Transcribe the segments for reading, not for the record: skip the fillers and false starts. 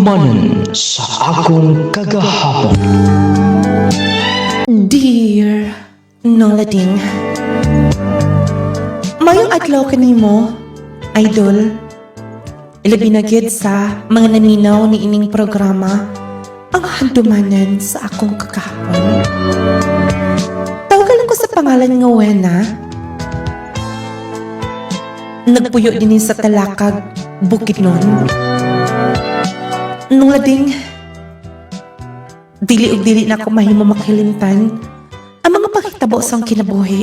Handumanan sa akong kagahapon. Dear Nolading, mayong adlaw kanimo, idol. Ilabi na gyud sa mga naminaw ni ining programa ang handumanan sa akong kagahapon. Tawagan ko sa pangalan nga Wena. Nagpuyo din sa Talakag, Bukidnon. Nung lading, dili ug dili na ako mahimo makilimtan ang mga pakitabo sa kinabuhi.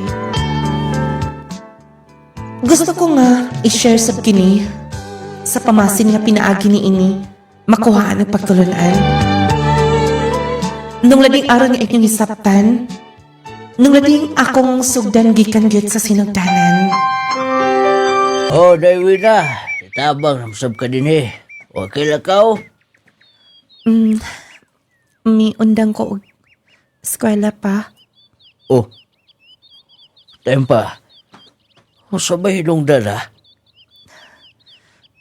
Gusto ko nga i-share sa kini sa pamasin nga pinaagi ni ini makuhaan ang pagtulunan. Nung lading araw nga inyong hisaptan, nung lading akong sugdan gikan gyud sa sinugdanan. Oh, Daywina, itabang namsab ka din eh. Okay lang ka. May undang ko og eskwela pa. Oh, time pa. Masabay nung dala.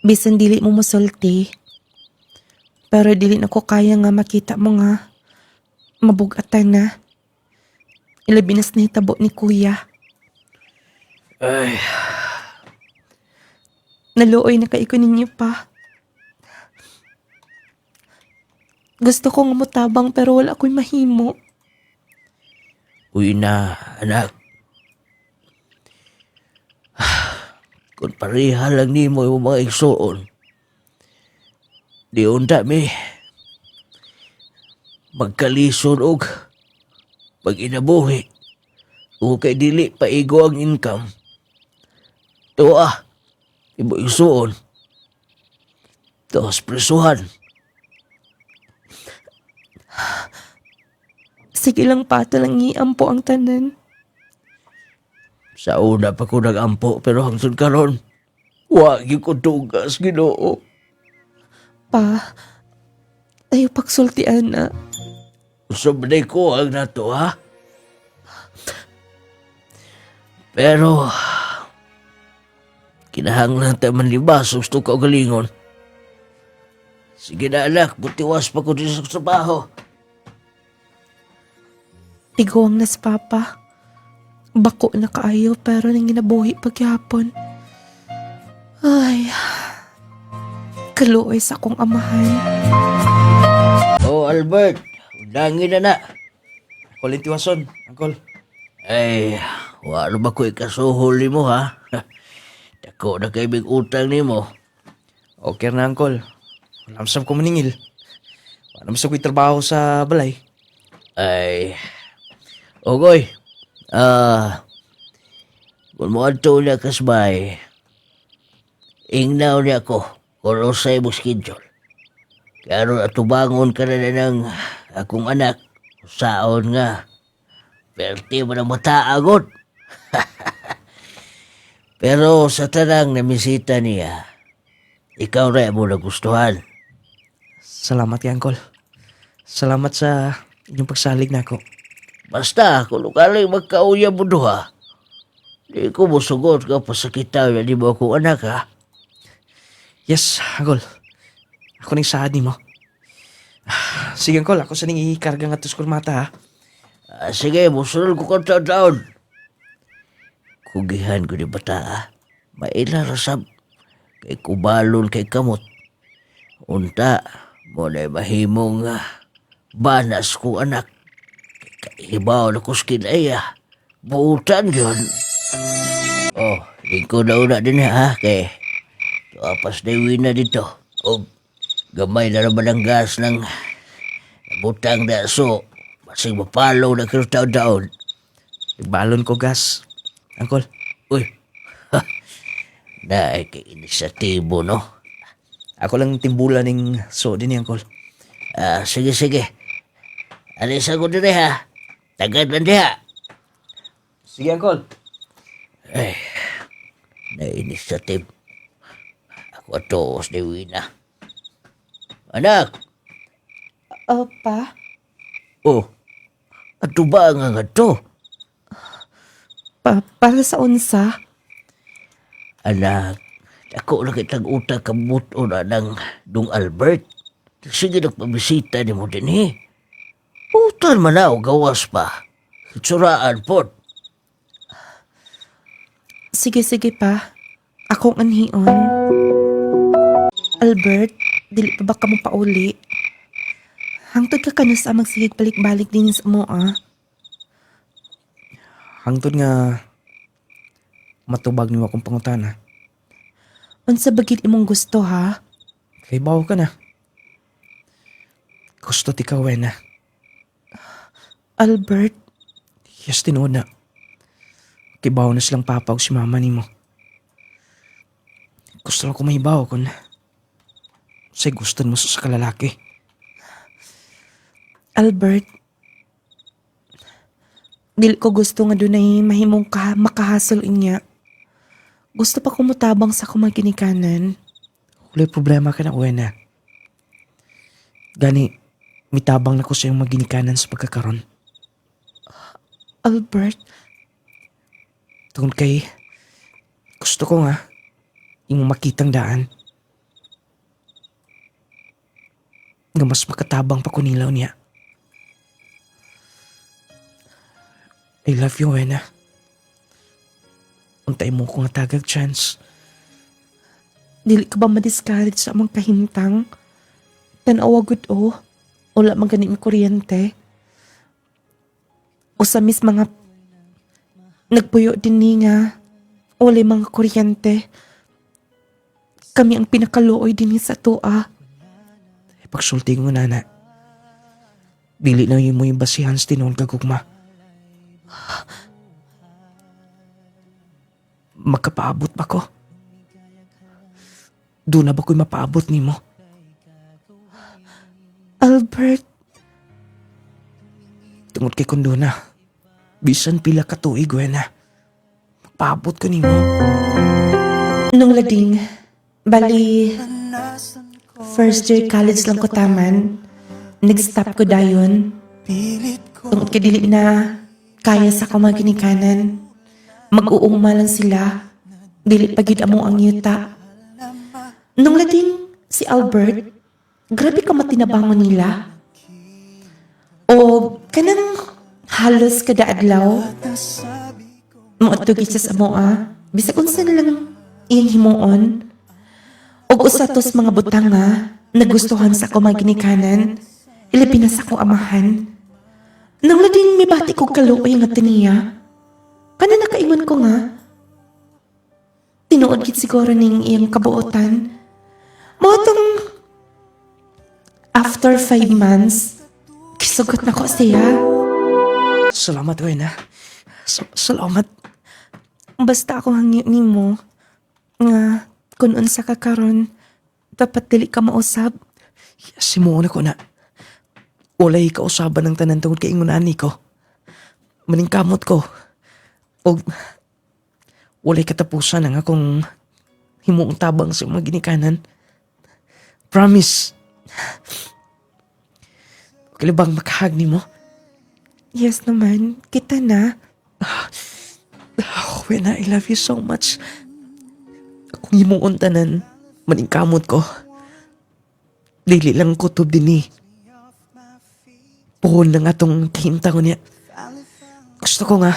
Bisan dili mo musulti, pero dili na ko kaya nga makita mo nga mabugatan na. Ilabi na sa nahitabo ni kuya. Ay, Naluoy na kaiko ninyo pa. Gusto kong mutabang pero wala ko'y mahimo. uwi na, anak. Kung pareha lang ni mo yung mga igsoon, di unta mi. Magkalison og pag inabuhi. O kay dili paigo ang income. Tuwa, ibo igsoon. Tapos presuhan. Sige lang pa, talang iampo ang tanan. Sa una pa ko nagampo pero hangtod karon, wagi ko tugas, Ginoo. Pa, tayo pagsultian na. Sobrang ko ang nato, ha? Pero, kinahanglan tayo manlibasos to kaugalingon. Sige na anak, butiwas pa ko din sa trabaho. Tiguang nas papa. Bako na kaayo pero nang ginabuhi pagyapon. Ay, kaluoy sa akong amahan. Oh, Albert, udangin na na. Kolintiwason, Uncle. Ay, wala ba ko ikasuhol ni mo, ha? Dako na kay big utang ni mo. Okay na, Uncle. Wala masam ko maningil. Wala masam ko'y trabaho sa balay. Ay, ogoy, kung mo ato na kasbay, ingnaw niya ko, kung usay mo schedule. Kaya ron atubangon ka na ng akong anak, saon nga, perti mo na mataagot. Pero sa tanang namisita niya, ikaw rin mo nagustuhan. Salamat kay Uncle. Salamat sa inyong pagsalig na ako. Basta, kung lukaling magkauya mo duha, di ko musugot ka pasakitaw na di mo akong anak, ha? Yes, Uncle. Ako ning saad ni mo. Sige, Uncle. Ako sa ning ikarga nga to sa mata, ha? Sige, musunod ko kang taon. Kugihan ko ni bata, ha? Maila rasab. Kay kubalon kay kamot. Unta, mo na mahimong banas ko anak. Kaibaw na ko skinaya. Buutan yun. Oh, di ko na una din ha, kay tuapas na na dito. O, gamay na naman ang gas ng butang na so, masing mapalaw na kiro taon-taon. Balon ko gas. Uncle. Uy, ha, na kay inisyatibo, no? Ako lang timbulan ng so din ni Uncle. Sige, sige. Alis ako din ha. Tagad lang diha. Sige, Uncle. Ay, na-initiative. Ako atos ni Wina. Anak, Pa, oh, ato ba nga nga to? para sa unsa? Anak, ako na kitang utang kamuto na ng Dong Albert. Sige nagpabisita ni mo din eh. Utan man na o gawas pa. Itsuraan po. Sige pa. Akong anhion. Albert, dili pa ba ka mo pauli? Hangtod ka kanus sa magsigig balik-balik din sa mo Hangtod nga matubag niyo akong pangutana. Unsa bagid imong gusto ha? Kay bawo ka na. Gusto ti ka, Wena. Albert, Yes, tinuod na. Kay bawo na silang papa o si mama ni mo. Gusto lang ko mahibaw kung say gusto mo sa kalalaki. Albert, dili ko gusto nga dunay mahimong ka makahasol inya. Gusto pa kumutabang sa kumaginikanan. Wala problema ka na, Wena. Gani, mitabang na ko sa iyong maginikanan sa pagkakaroon. Albert, Tungkol kay, gusto ko nga, yung makitang daan. Nga mas makatabang pa kunilaw niya. I love you, Wena. Untay mo ko nga tagag chance. dili ka ba ma-discourage sa among kahimtang? Tanawa gud wala man gani mi kuryente. O sa mis mga nagpuyo din ni nga wala mga kuryente. Kami ang pinakaluoy din sa tua. Pagsulti ko nana. Dili na yung mo yung basihan sa tinuon kagugma. Magkapaabot ba ko? Doon na ba ko'y mapaabot ni mo? Albert, Tungod kay kundo na. Bisan pila ka tuig, Wena. Magpaabot ko ni mo. nung lading, bali, first year college lang ko taman, nag-stop ko dayon. Tungod kay dili na kaya sa kumaginikanan. Mag-uuma lang sila. Dili pagid amo ang yuta. Nung lading, si Albert, grabe ka matinabangon nila. O kanang halos kada adlaw. Maotog siya sa moa. Bisag unsa na lang iyang himuon. Og usatos mga butang nagustuhan sa kumaginikanan. Ilapin na sa akong amahan. Nang lading may bati ko kaluoy nga tiniya. Kana nakaingon ko nga. Tinuod gid siguro ning iyang kabuotan. Motong after 5 months, kisugot na ko siya. Salamat, Wena. Salamat. Basta ako hangyo nimo nga kung unsa ka karon, dapat dili ka mausab. Simuon ko na. Walay kausaban ng tanan tungod kay ingunani ko. Maningkamot ko. O walay katapusan nga kung himuong tabang sa mga ginikanan. Promise. Kalibang makahag ni mo. Yes naman, kita na. Oh, Wena, I love you so much. Kung himuong tanan, maningkamot ko. Dili lang kutob din Puhon na nga tong kahinta ko niya. Gusto ko nga,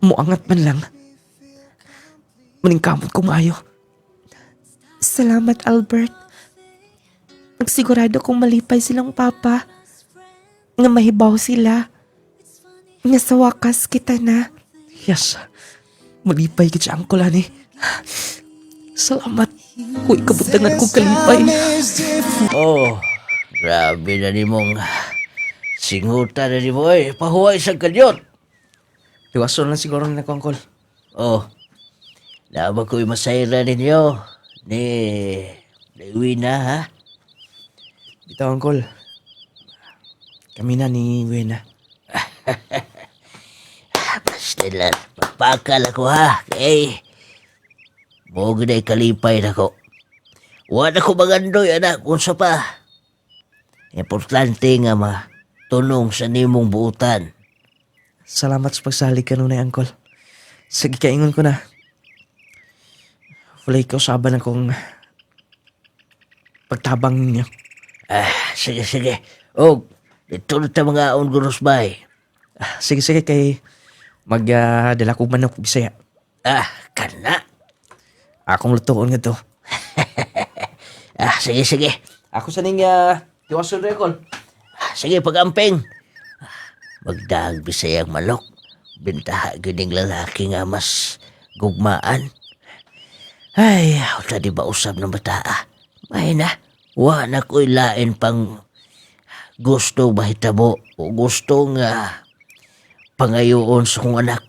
muangat man lang. Maningkamot ko maayo. Salamat, Albert. Nagsigurado kong malipay silang papa. Nga mahibaw sila. Nga sa wakas kita na. Yes, malipay ka siya ang kulani. Salamat. Kuy, kabutangan ko kalipay. Oh, grabe na ni mong singutan na ni mo eh. Pahuway sa kalyot. Iwason lang siguro na kongkol. Oh, naman ko'y masayra ninyo. Ni Wina ha? Bitaw, Uncle. Kami na ni Wena. Basta lang, papakal ako ha. Kay, mogo na'y kalipay na ko. Wala ko magandoy, anak, kung sa pa. Importante nga tunong sa nimong buutan. Salamat sa pagsalig ka nun Uncle. Sige, kaingon ko na. Walay ka usaban akong pagtabang ninyo. Sige, sige. O, dito na tayo mga unguros bay. Sige, kay magdala ko manok Bisaya. Kana. Akong lutoon nga to. Sige, sige. Ako sa ning tiwason rekol. Sige, pag-amping. Magdaag bisayang manok. Bintaha gining lalaki nga mas gugmaan. Ay, wala di ba usab ng bataa? May na, na ko'y lain pang gusto mahitabo o gusto nga pangayoon sa kong anak.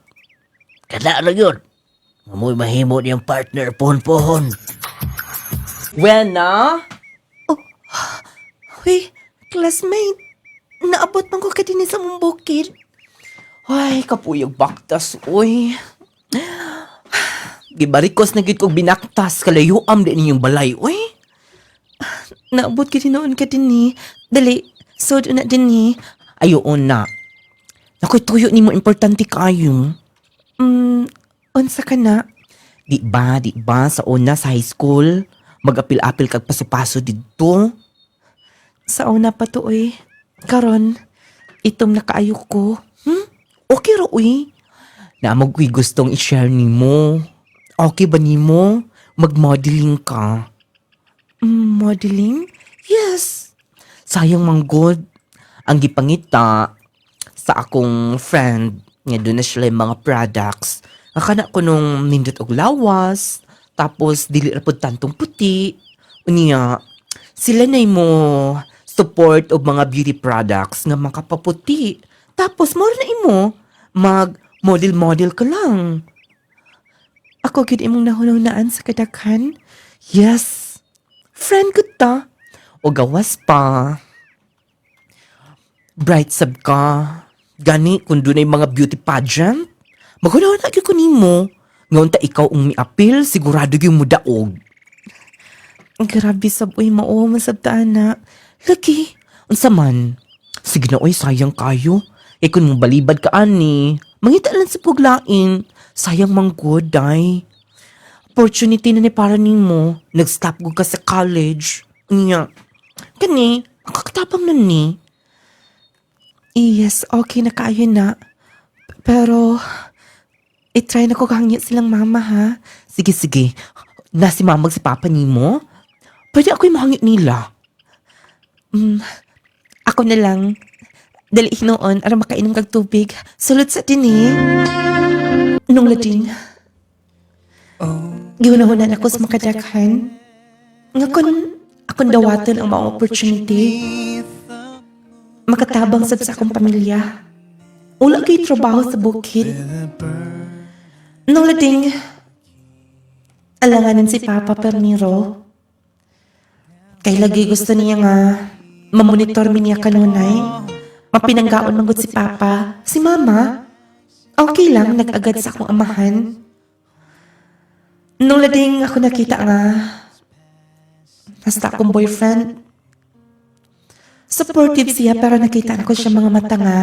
Kada lang yun. Amoy mahimo niyang partner pohon-pohon. Wena? Uy, classmate. Naabot man ko ka din sa mong bukid. Ay, kapuyog baktas, uy. Gibarikos na gid kog binaktas, kalayuam din ninyong balay, uy. Naabot ka din noon ka din ni. Dali, sod na din ni. Ayoon na. Nakoy tuyo ni mo importante kayo. Unsa ka na? Di ba, sa una sa high school, mag-apil-apil kag paso-paso dito. Sa una pa to, uy. Karon, itom na kaayo ko. Okay ra, uy. Naamag ko'y gustong i-share ni mo. Okay ba ni mo? Mag-modeling ka. Modeling? Yes. Sayang manggod. Ang gipangita sa akong friend nga doon na sila yung mga products. Akana ko nung nindot og lawas, tapos dili ra pud tantong puti. Unya, sila na mo support og mga beauty products nga makapaputi. Tapos more na imo mag-model ka lang. Ako gid imong nahunahunaan sa kadaghan. Yes. Friend ko ta. O gawas pa. Bright sub ka. Gani kung doon ay mga beauty pageant. Maghunahon na ko nimo. Ngayon ta ikaw ang miapil, sigurado yung mudaog. Grabe sab uy mao masabtaan na. Lagi. Unsa man? Sige na oy, sayang kayo. Kung mong balibad ka ani, mangita lang sa puglain. Sayang manggod, day. Opportunity na ni para nimo. Nag-stop ko ka sa college. Nga. Kani, ang kakatapang na ni. Yes, okay na kaayo na. Pero, i-try na ko kahangyo silang mama ha. Sige. Na si mamag si papa nimo? Pwede ako'y mahangit nila. Ako na lang. Dali hinoon, ara makainom kag tubig. Sulod sa din Nung lading. Gihunahunan ako sa makadaghan. Nga akong dawaton ang maong opportunity. Makatabang sad sa akong pamilya. Wala kay trabaho sa bukid. Nung lading, alanganin si Papa Permiro. Kay lagi gusto niya nga mamonitor mi niya kanunay. Mapinanggaon manggod si Papa. Si Mama, okay lang, nag-agad sa akong amahan. Nung lading ako nakita nga, basta akong boyfriend. Supportive siya pero nakita ko siya mga mata nga.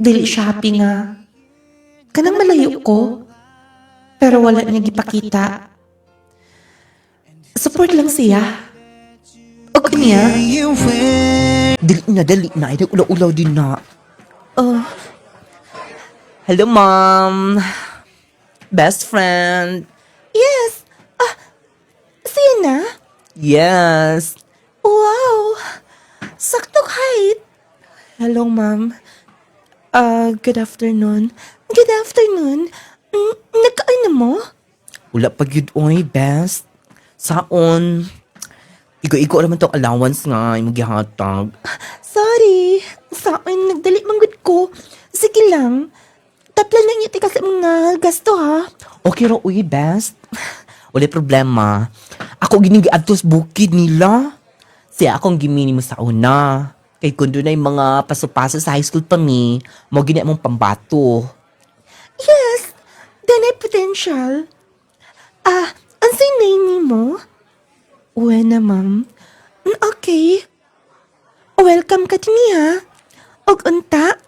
Dili siya happy nga. Kanang malayo ko, pero wala niya gipakita. Support lang siya. O kanya, Dali na. Ay, nag-ulaw din na. oh, Hello, Mom. Best friend. yes, siya na? Yes. Wow, saktong height. Hello, Ma'am. Good afternoon. Good afternoon. Nagkain na mo? Wala pa gyud oy, best. Saon? Igo-igo naman tong allowance nga imong gihatag. Sorry. Saan nagdali manggod ko. Sige lang. Taplan lang yun sa mga gasto ha. Okay ra uy, best. Wala problema. Ako gining giadto sa bukid nila. Siya akong gimini mo sa una. Kay kundo na yung mga paso-paso sa high school pa mi, mo gina mong pambato. Yes, then ay potential. Ang name mo? Uwe na, ma'am. Okay. Welcome ka din ha. Og unta,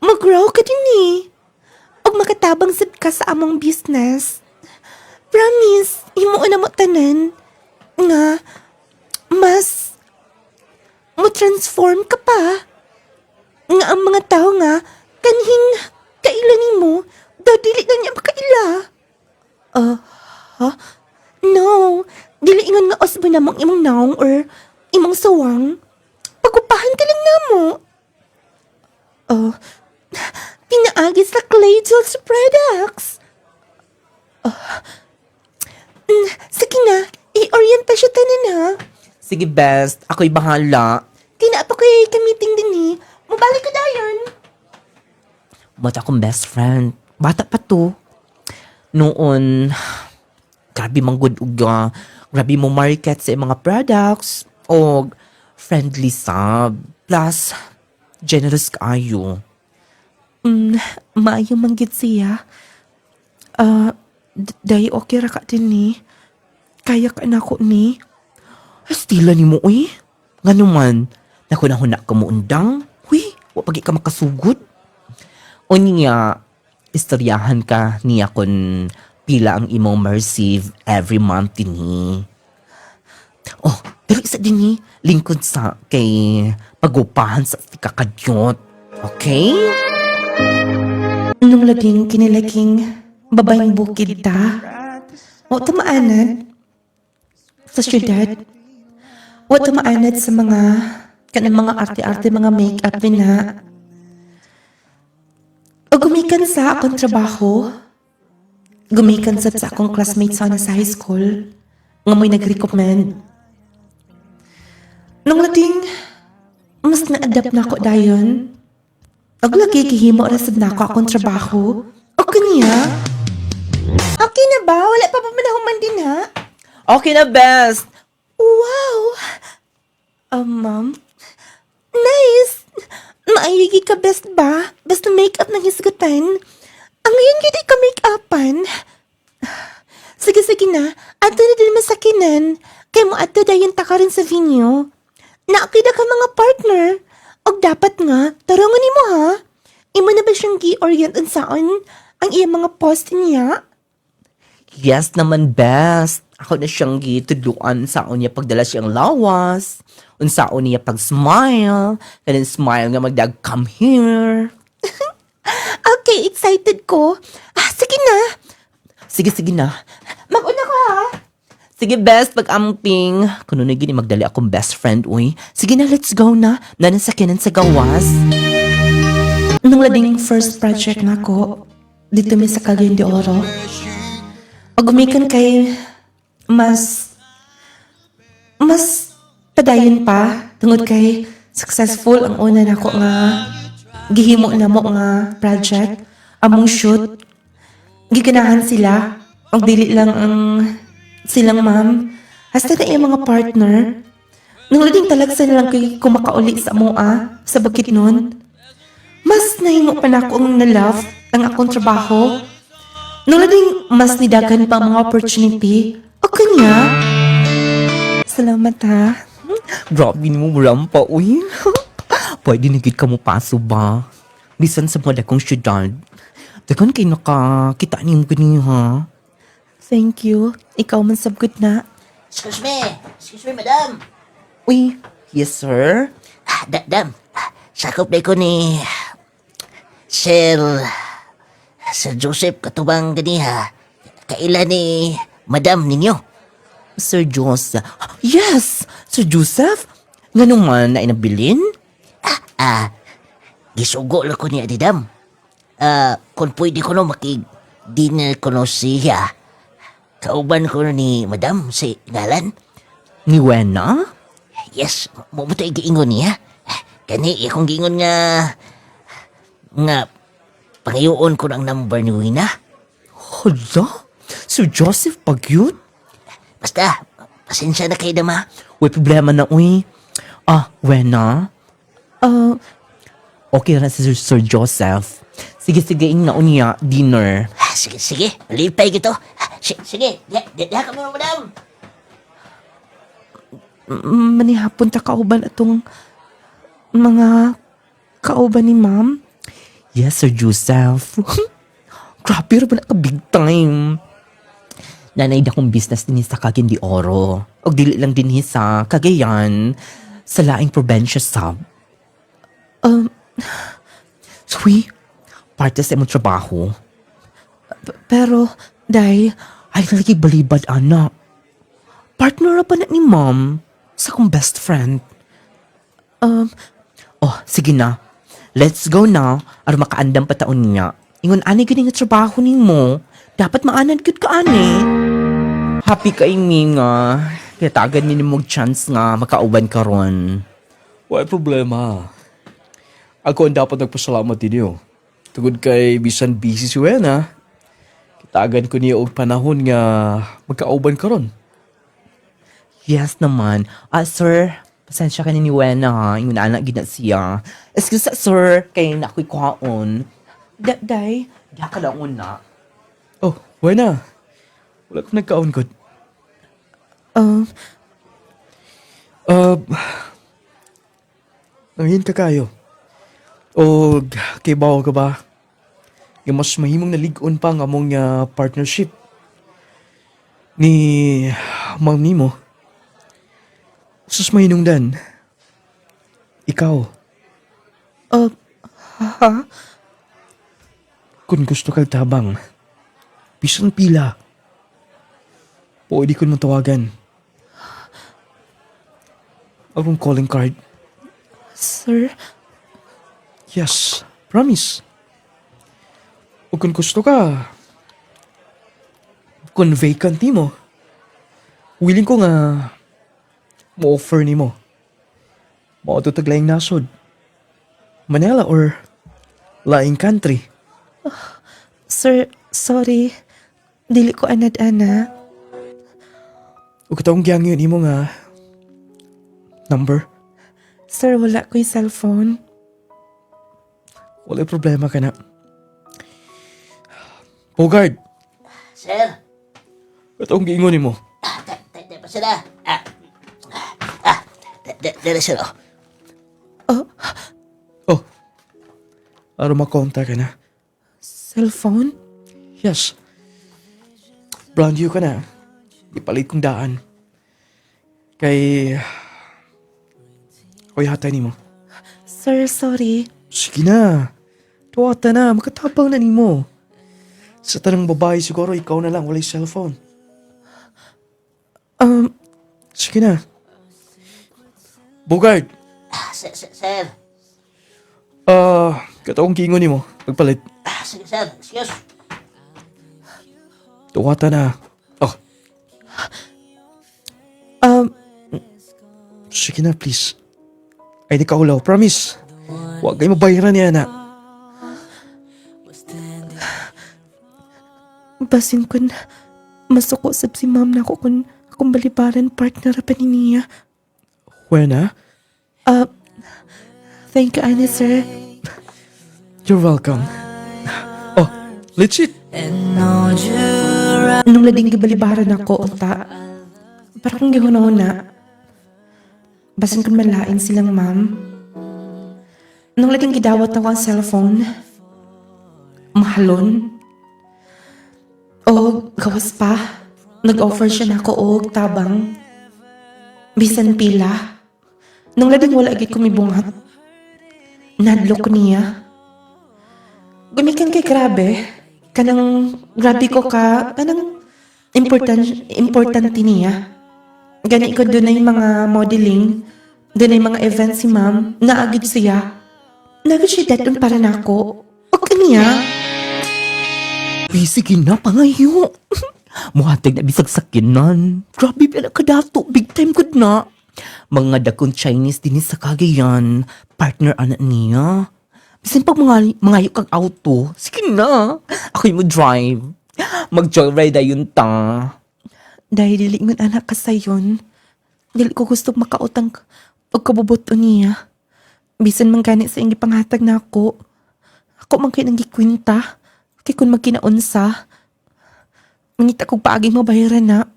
mag-grow ka din Og makatabang sad ka sa among business. Promise, himuon na mo tanan. mag-transform ka pa. Nga ang mga tao nga, kanhing kailanin mo, dili na niya makaila. Ha? No, dili ingon nga osbo na mong imong naong or imong sawang. Pagupahan ka lang na mo. Pinaagi sa Clay Tools Products. Sige na, i-orient pa siya tanan ha. Sige, best. Ako'y bahala. Kina pa ko'y kamiting din eh. Mabalik ka dayon. But akong best friend. Bata pa to. Noon, grabe mang good uga. Grabe mo market sa mga products. O friendly sab. Plus, generous kaayo. Maayo manggit siya. Dahi okay ra ka din ni. Kaya ka na ko ni. Estila ni mo, uy. Nga naman, nakunahuna ka mo undang. Uy, wapagi ka makasugod. O niya, istoryahan ka niya kung pila ang imong receive every month ni. Oh, pero isa din ni, lingkod sa kay pagupahan sa kakadyot. Okay? Nung laging kinilaking babayang bukid ta. O tumaanad sa syudad. O tumaanad sa mga kanang mga arte-arte, mga make-up na. O gumikan sa akong trabaho. Gumikan sa akong classmates sana sa high school. Nga mo'y nag-recommend. Nung lating mas na-adapt na ako dayon. Og lagi gihimo ra sad nako akong trabaho. O kaniya? Okay na ba? Wala pa ba manahuman din ha? Okay na, best. Wow! Ma'am? Nice! Maayigi ka best ba? Basta make-up ng hisgutan. Ang ngayon gini ka make-upan. Sige na. Ato na din masakinan. Kaya mo ato dayon ta ka rin sa venue. Naakida ka mga partner. Og dapat nga, tarangan ni mo ha. Imo na ba siyang gi-orient saan ang iyang mga post niya? Yes naman, best. Ako na siyang gituduan sa niya pagdala siyang lawas. Unsaon niya pag-smile. Kanin smile nga magdag, come here. Okay, excited ko. Sige na. Sige na. Mag-una ko ha. Sige, best, pag-amping. Kuno na gini magdali akong best friend, uy. Sige na, let's go na. Nanasakinan sa gawas. Nung lading first project na ko, dito mi sa Cagayan de Oro. Pag umikan kay mas padayon pa tungod kay successful ang una nako nga gihimo na mo nga project among shoot. Giganahan sila ang dili lang ang silang ma'am hasta na iyang mga partner. Nung lading talagsa na lang kay kumakauli sa mua sa bakit nun. Mas nahimo pa na akong na-love ang akong trabaho. Nung lading mas nidagan pa ang mga opportunity. O kanya? Salamat ha. Grabe ni mo rampa, uy. Pwede nagit ka mo paso ba? Bisan sa mga dakong syudad. Dagan kayo nakakita niyo ganyan, ha? Thank you. Ikaw man sabgot na. Excuse me, madam. Uy, yes, sir? Dam, sakop na ko ni Sir Joseph katubang ganiha. Kaila ni madam ninyo. Sir Joseph. Yes! Sir Joseph? Nga naman na inabilin? Gisugo lang ko niya di dam. Kung pwede ko no makig-dinner ko no siya. Kauban ko no ni madam si ngalan. Ni Wena? Yes, mo to igiingon niya. Kani akong giingon nga pangayoon ko ang number ni Wina. Hala? Sir Joseph pagyut? Basta, pasensya na kayo dama. May problema na, uy. Wena? Okay na si Sir Joseph. Sige, na unya, dinner. Sige, malipay gito. Sige, diha ka mo, madam. Manihapon ta kauban atong mga kauban ni ma'am. Yes, Sir Joseph. Grabe rin ba na big time. Nanay na kong business din sa Cagayan de Oro. O dili lang din sa Cagayan. sa laing probensya sab. Swi, parte sa imong trabaho. Pero, day, ay nakikibalibad, anak. Partner pa na ni mom sa kong best friend. Oh, sige na. Let's go na, aron makaandam pa taon niya. Ingon ani gini nga trabaho nimo. Dapat maanad gud ka ani. Happy ka imi nga. Kaya tagad ni mo chance nga makauban karon. Wala problema. Ako ang dapat nagpasalamat ninyo. Tugod kay bisan busy si Wena. Kitagan ko niya og panahon nga magkauban karon. Yes naman. Sir, pasensya ka ni Wena ha. Yung anak gina siya. Excuse sir, kay na ako'y kuhaon. Day, di ka lang una. Oh, Wena. Wala ko nagkaon ko. Nangihin ka kayo. O kay bawa ka ba? Yung mas mahimong naligon pa nga mong partnership ni Ma'am Nimo. Sus mahinungdan. Ikaw. Ha? Kung gusto kag tabang, bisan pila. Pwede ko mo tawagan. Akong calling card. Sir, Yes, promise. O kung gusto ka, kung vacant mo, willing ko nga mo-offer ni mo. Maututag laing nasod. Manila or laing country. sir, sorry. Dili ko anad-ana. O katong giyang yun imo nga number. Sir, wala ko'y cellphone. Wala problema ka na. Bogard, Sir, katong giingon ni mo. tayo pa sila. Dala sir, oh. Oh, aro makonta ka na. Cellphone? Yes. Brand new ka na. Ipalit kong daan. Kay... Koy hatay ni mo. Sir, sorry. Sige na. Tuwata na. Makatabang na ni mo. Sa tanang babae siguro, ikaw na lang walay cellphone. Sige na. Bogard. Sir. Kataong kingon ni mo. Pagpalit. Sige, sir. Excuse. Tuwata na. Oh, sige na, please. Ay, di ka ulaw. Promise. Huwag kayo mabayaran niya na. Basin kun masuko sab si ma'am na ako kun akong balibaran partner pa ni niya. Wena, Thank you, Anna, sir. you're welcome. Oh, legit. Nung lading gibalibaran ako, uta. Parang gihuna-huna. Basin kun malain silang ma'am. Nung lading gidawat ako ang cellphone. Mahalon. O, gawas pa. Nag-offer siya na ako og tabang. Bisan pila. Nung lading wala agad kumibungat. Nadlo ko niya. Gumikan kay grabe. Kanang grabe ko ka. Kanang importante niya. Gani ko doon ay mga modeling. Doon ay mga events si ma'am. Naagid siya. Naagid siya daton para na ako. O kaniya. Sige na, pangayo. Muhatag na bisag sakinan. Grabe pala ka dato. Big time good na. Mga dakong Chinese din sa Cagayan. Partner anak niya. Bisan pag mga kang auto. Sige na. Ako'y mo drive. Mag-joyride ayun ta. Dahil dilingon anak ka sayon. Dili ko gusto makautang o kabuboto niya. Bisan man gani sa ingi panghatag na ako. Ako man kayo nang gikwinta. Kay kung magkinaunsa. Mangita kong paaging mabayaran na.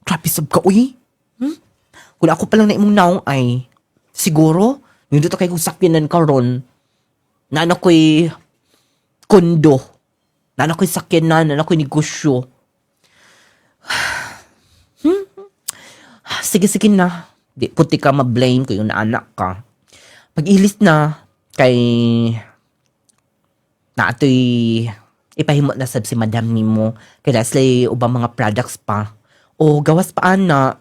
Grabe sab ka, uy. Kung ako palang na imong naong ay, siguro, nandito kayo kong sakyanan karon. Nana ko'y kondo. Nana ko'y sakyanan, nana ko'y negosyo. Sige na. Di puti ka ma-blame ko yung anak ka. Pag-ilis na, kay na ato'y ipahimo na sab si madam nimo. Kaya sila ubang mga products pa. O gawas pa na,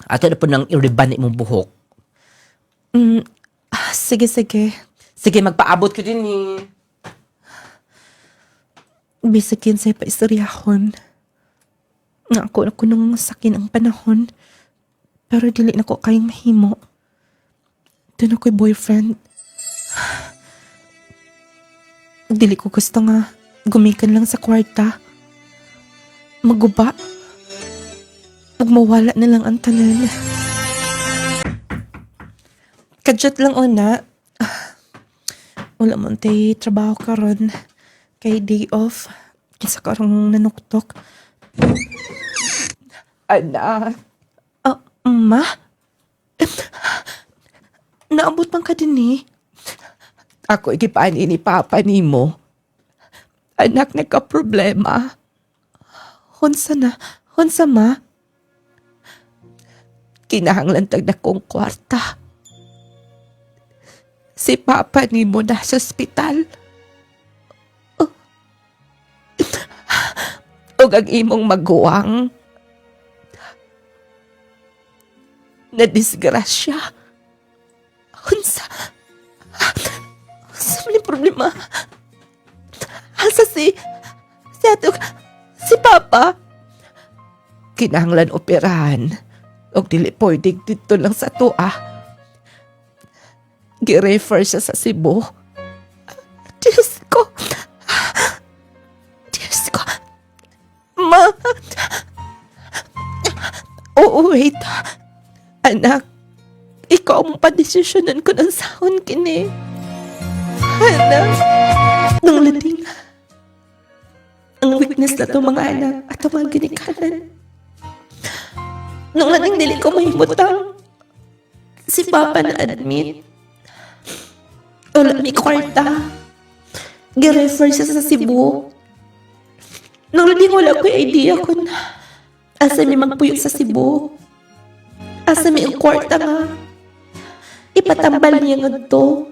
ato na po nang i-riban imong buhok. Sige, sige. Sige, magpaabot ko din eh. Bisakin sa'yo pa istoryahon. Nga ako nung sakin ang panahon. Pero dili na ko kayang mahimo. Doon ako'y boyfriend. Dili ko gusto nga gumikan lang sa kwarta. Maguba. Ug mawala na lang ang tanan. Kadyat lang una. Wala mo tay trabaho karon. Kay day off. Kisa karong nanuktok. Anak. Ma? Naabot bang ka din eh? Ako ikipani ni Papa nimo. Anak, nagka-problema. Hunsa na? Hunsa ma? Kinahanglan tag na kong kwarta. Si Papa nimo na sa ospital. Ug ang imong maguwang na disgrasya. Hunsa? Hunsa man yung problema? Asa si Papa? Kinahanglan operahan. Og dili pwedeng dito lang sa tuwa. Gi-refer siya sa Cebu. Diyos ko. Diyos ko. Ma. Oo, wait. Anak, ikaw ang padesisyonan ko ng sahon kini. Anak, Nung lading. Ang weakness na to mga anak at ang mga ginikanan. Nung lading dili ko mahimutang. Si Papa na admit. Wala may kwarta. Gi-refer siya sa Cebu. Nung lading wala ko idea kung asa may magpuyo sa Cebu. Asa may ang kwarta nga. Ipatambal niya nga to.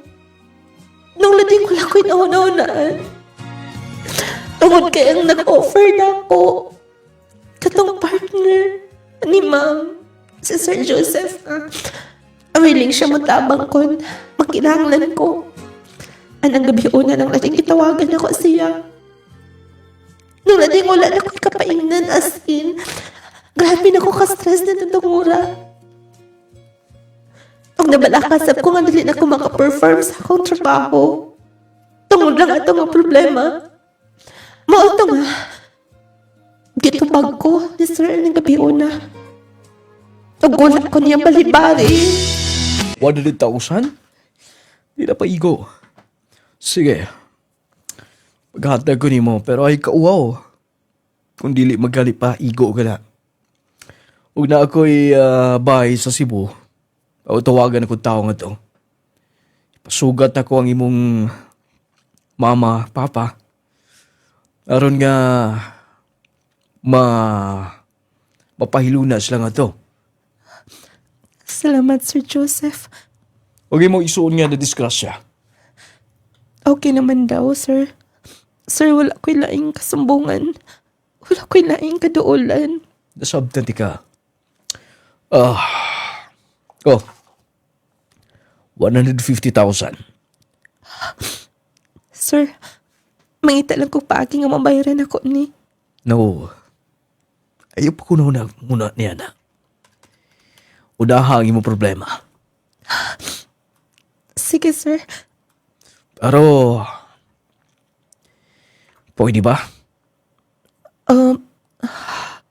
Nung lading wala ko inauna-unaan. Tungod kay ang nag-offer na ako. Katong partner ni Ma'am, si Sir Joseph. Willing siya matabang kon. Makinahanglan ko. Anang gabi una nang lading itawagan ako siya. Nung lading wala na ko kapaingnan as in. Grabe na ko ka-stress na tutungura. Ang nabalakasap ko nga dili na ko makaperform sa akong trabaho. Tungod lang ato nga problema. Mao to nga. Gitubag ko ni Sir ng gabi una. Ugula ko niya balibari. 100,000? Di na pa igo. Sige. Paghatag ko ni mo, pero ay kauwaw. Kung dili magali pa, igo ka na. Huwag na ako'y bahay sa Cebu. O tawagan akong tao nga to. Pasugat ako ang imong mama, papa. Aron nga mapahiluna sila nga to. Salamat, Sir Joseph. Huwag mo isuon nga na disgrasya. Okay naman daw, sir. Sir, wala ko'y laing kasumbungan. Wala ko'y laing kaduulan. Nasabtan ti ka. 150,000. Sir, mangita lang ko paagi nga mabayaran ako ni. No. Ayaw pa ko na muna niya na. Unaha ang imong problema. Sige, sir. Pero, pwede ba?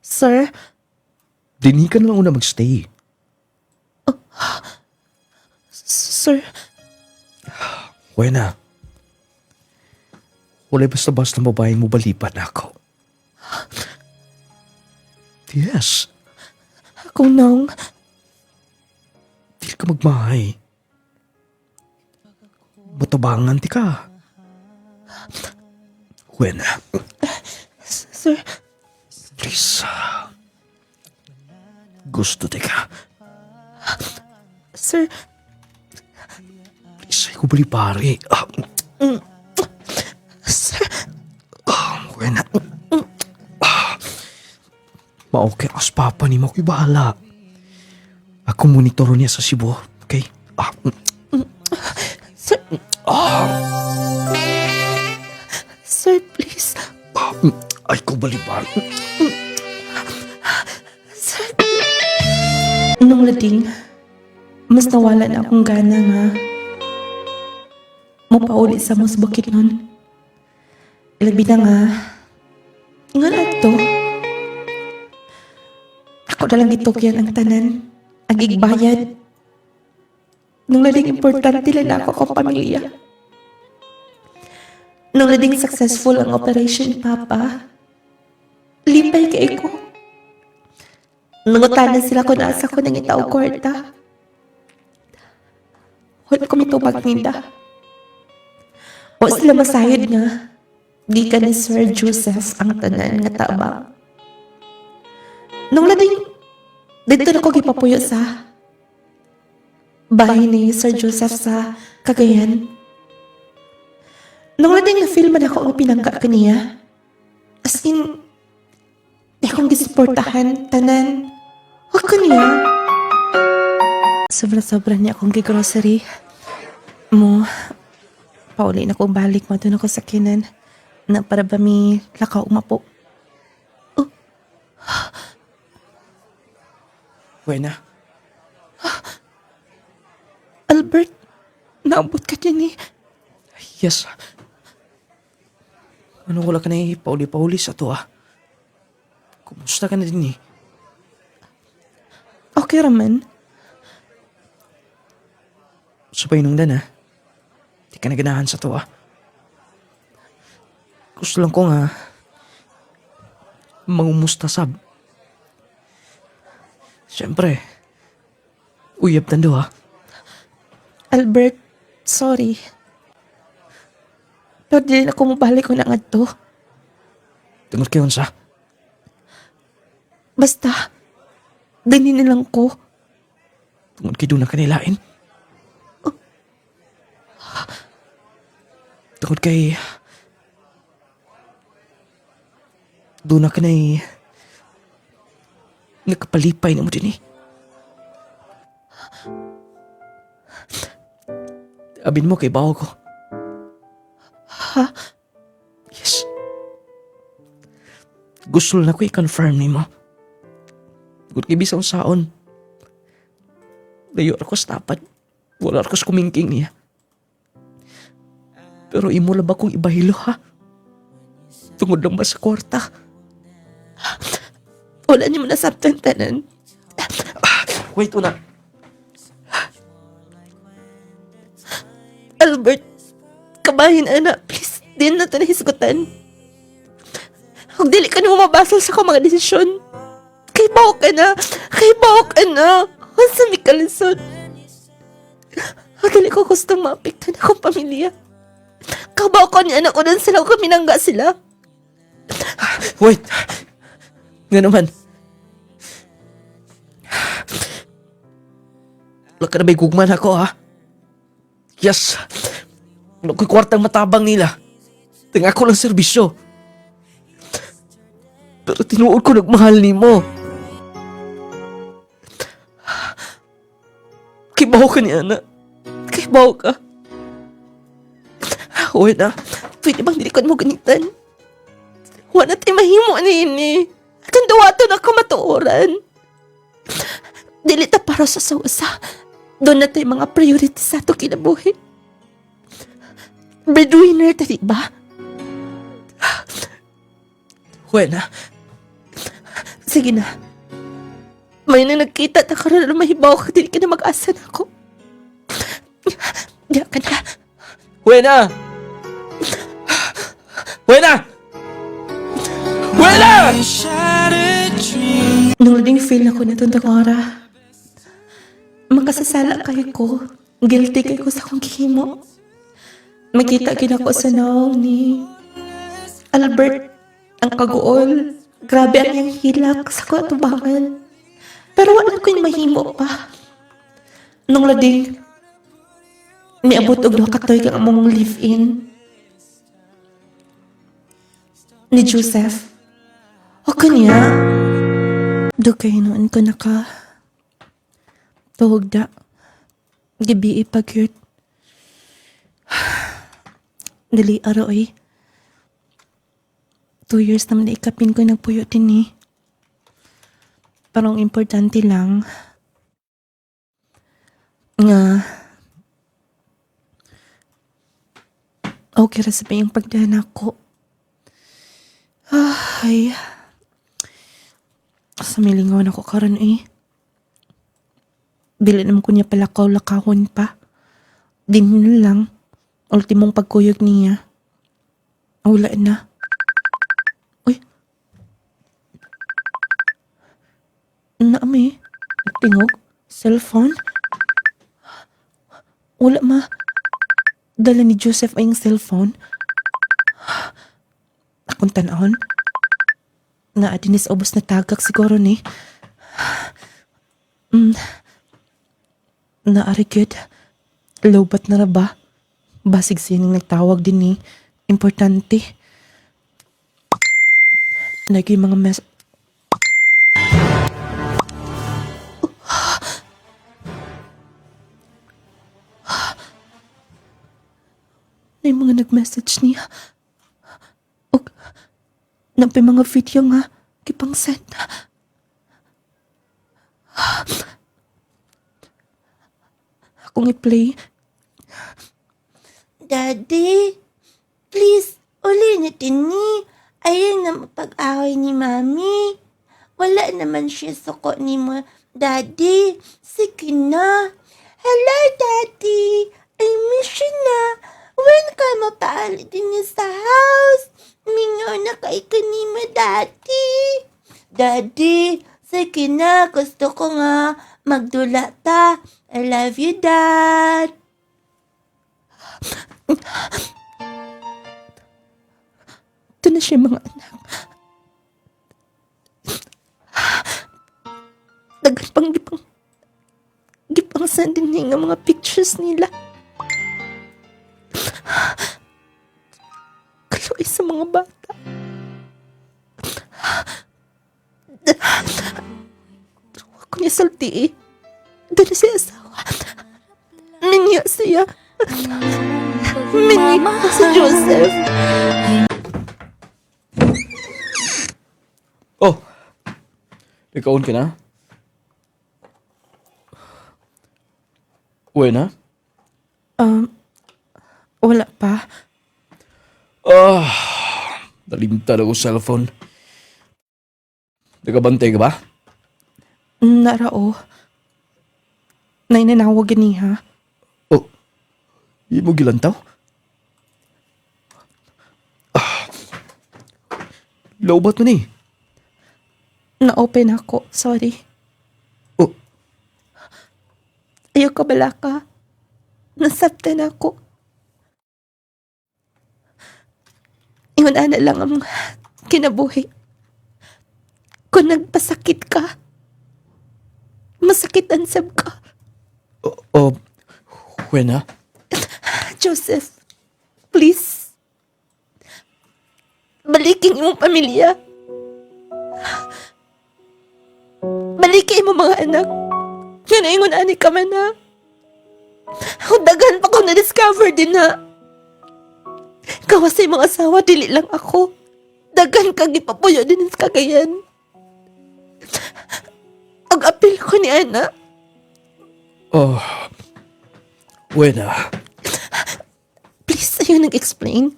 Sir, Dinhi ka na lang una magstay. sir, Wena. Wala basta-basta babaeng mo balipan ako. Yes. ako nang Di ka magmahay. Matabangan ti ka. Wena. sir, Please. Gusto ti ka. Sir, Isay ko bali pare. sir, Buena. Maokay as papa ni mo ko'y bahala. Ako monitor niya sa Cebu. Okay? sir. Sir, please. Ay ko bali pare. Sir. Nung lading, mas nawala na akong gana nga mapauli sa mas bukid nun. Ilabi na nga to. Ako na lang gitukyan ang tanan, ang igbayad. Nung lading importante lang na ako kong pamilya. Nung lading successful ang operation, Papa, lipay kay ko. Nangutanan sila kung nasa ko nang itaw kwarta. Wala ko mitubag ninda. O sila masayod nga. Di ka ni Sir Joseph ang tanan nga tabang. Nung lading, dito na ko gipapuyo sa bahay ni Sir Joseph sa Cagayan. Nung lading na-feel man ako ang pinangga ka niya. As in, di akong gisuportahan, tanan. Huwag ko niya. Sobra-sobra niya akong gigrocery. Mo, pauli na kong balik mo doon ako sa kinan na para ba mi lakaw umapo. Buena. Albert, naabot ka niya ni. Yes. Ano wala ka na pauli-pauli sa to Kumusta ka na din Okay raman. Sabay nung dan Di ka na ganahan sa to Gusto lang ko mangumusta sab. Siyempre, uyab tando Albert, sorry. Pero di na ako mabalik ko na nga to. Tungod kayo sa. Basta, dinin nilang ko. Tungod kayo doon na kanilain. Tungod kay... Doon na kanay... Nagkapalipay na mo din Abin mo kay bawo ko. Ha? Yes. Gusto na ko i-confirm ni mo. Tungod kay bisang saon. Layo ako sa tapat. Wala ako sa kumingking niya. Pero imo lang ba kong ibahilo Tungod lang ba sa kwarta? Wala niyo manasabtan tanan. Wait, una. Albert, kabahin ana, please, din na ito nahisgutan. Huwag dili ka na mabasal sa akong mga desisyon. Kaybaw ka na! Kaybaw ka na! Huwag sa mi kalisod. Huwag dili ko gustong maapekto na akong pamilya. Kabaw ko niya na unan sila o kaminangga sila. Wait! Nga naman. Wala ka na ba'y gugman ako, Yes! Wala ko'y kwartang matabang nila. Tinga ko lang serbisyo. Pero tinuod ko nagmahal ni mo. Kibaw ka niya na. Kibaw ka. Uy na, pwede bang dilikod mo ganitan? Wala tayo mahimo na ini. Atong dawato na kamatuoran. Dili ta para sa sausa. Doon na tayo mga priority sa ato kinabuhi. Breadwinner ta, diba? Buena. Sige na. May na nagkita na karoon na mahibaw ka. Dili ka na mag-asa na ako. Diyan ka na. Buena! Buena! Buena! Nung ding feel ako na itong ora. Makasasala kayo ko. Guilty kayo ko sa akong gihimo. Makita gina ko sa naong ni Albert. Ang kaguol. Grabe ang iyang hilak sa kuatubangan. Pero wala ko yung mahimo pa. Nung lading, niabot og duha ka tuig ang among live-in ni Joseph. O kanya, dugay noon ko naka tuhog da. Gabi ipagyot. Dili aroy. 2 years naman na ikapin ko nagpuyo din eh. Parang importante lang nga okay ra sa yung pagdana ko. Ay, sa milingaw na ko karon eh. Dili naman ko niya palakaw-lakawon pa. Din na lang, ultimong pagkuyog niya. Wala na. Uy. Naami, tingog, cellphone. Wala ma. Dala ni Joseph ay yung cellphone. Akong tanahon. Naadinis obos na tagak siguro ni. Naari good. Lowbat na ra ba? Basig sining nagtawag din ni. Importante. Naging mga may mga nag-message niya. O, napay mga video nga, kipang send. Akong i-play. Daddy, please, uli natin ni. Ayaw na mapag-away ni Mami. Wala naman siya suko ni mo, Daddy. Sige na. Hello, Daddy. I miss you na. When ka mapaalit din niya sa house? Mingaw na kay kanima, Daddy. Daddy, sige na. Gusto ko nga magdula ta. I love you, Dad. Ito na siya mga anak. Dagan pang gipang sendin niya nga mga pictures nila. Kaluoy sa mga bata. Ako niya salti eh. Doon na siya asawa. Minya siya. Minya si Joseph. Oh, ikaon ka na? Uwi na? Wala pa. Nalimtan ako sa cellphone. Nagabantay ka ba? Narao. Nainanawag niya. Oh, di mo gilantaw? Lowbat mo ni. Na-open ako. Sorry. Oh, Ayaw ka bala ka. Nasaktan ako. Iwan na lang ang kinabuhi. Kung nagpasakit ka, masakit ang sab ka. uwi na? Joseph, please. Balikin imong pamilya. Balikin mo mga anak. Yan ay ngun ani ka man ha. Ako daghan pa ko na-discover din ha. Kawas sa mga asawa, dili lang ako. Daghan kag ipapuyo din sa kagayan. Ag-apil ko ni Ana. Oh, uwi na. Please, ayaw nag-explain.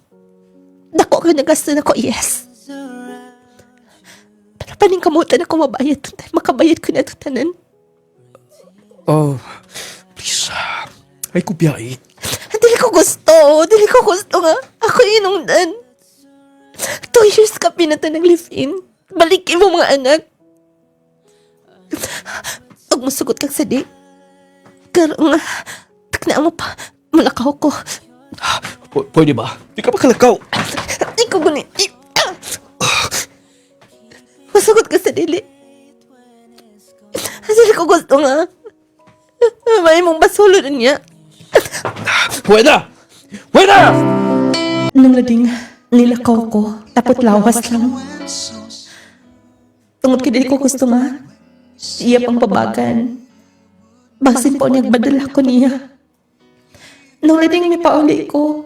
Dako ka nagastan ako, yes. Pero paning kamutan ako mabayad. Makabayad ko na ito tanan. Oh, please. Ay, kubiyait. Dili ko gusto. Dili ko gusto nga. Ako inungdan. 2 years ka pinata ng live-in. Balikin mo mga anak. Huwag mo sugot kang sadi. Karo nga, takna mo pa. Malakaw ko. Pwede ba? Di ka ba kalakaw? Ikaw gunit. Masugot ka sa dili. Dili ko gusto nga. may mong basulo niya. Pwede! Pwede! Nung lading nilakaw ko, tapot lawas lang. Tungod ka ko gusto nga, iya pang pabagan. Basin po nagbadala ko niya. Nung lading may pauli ko,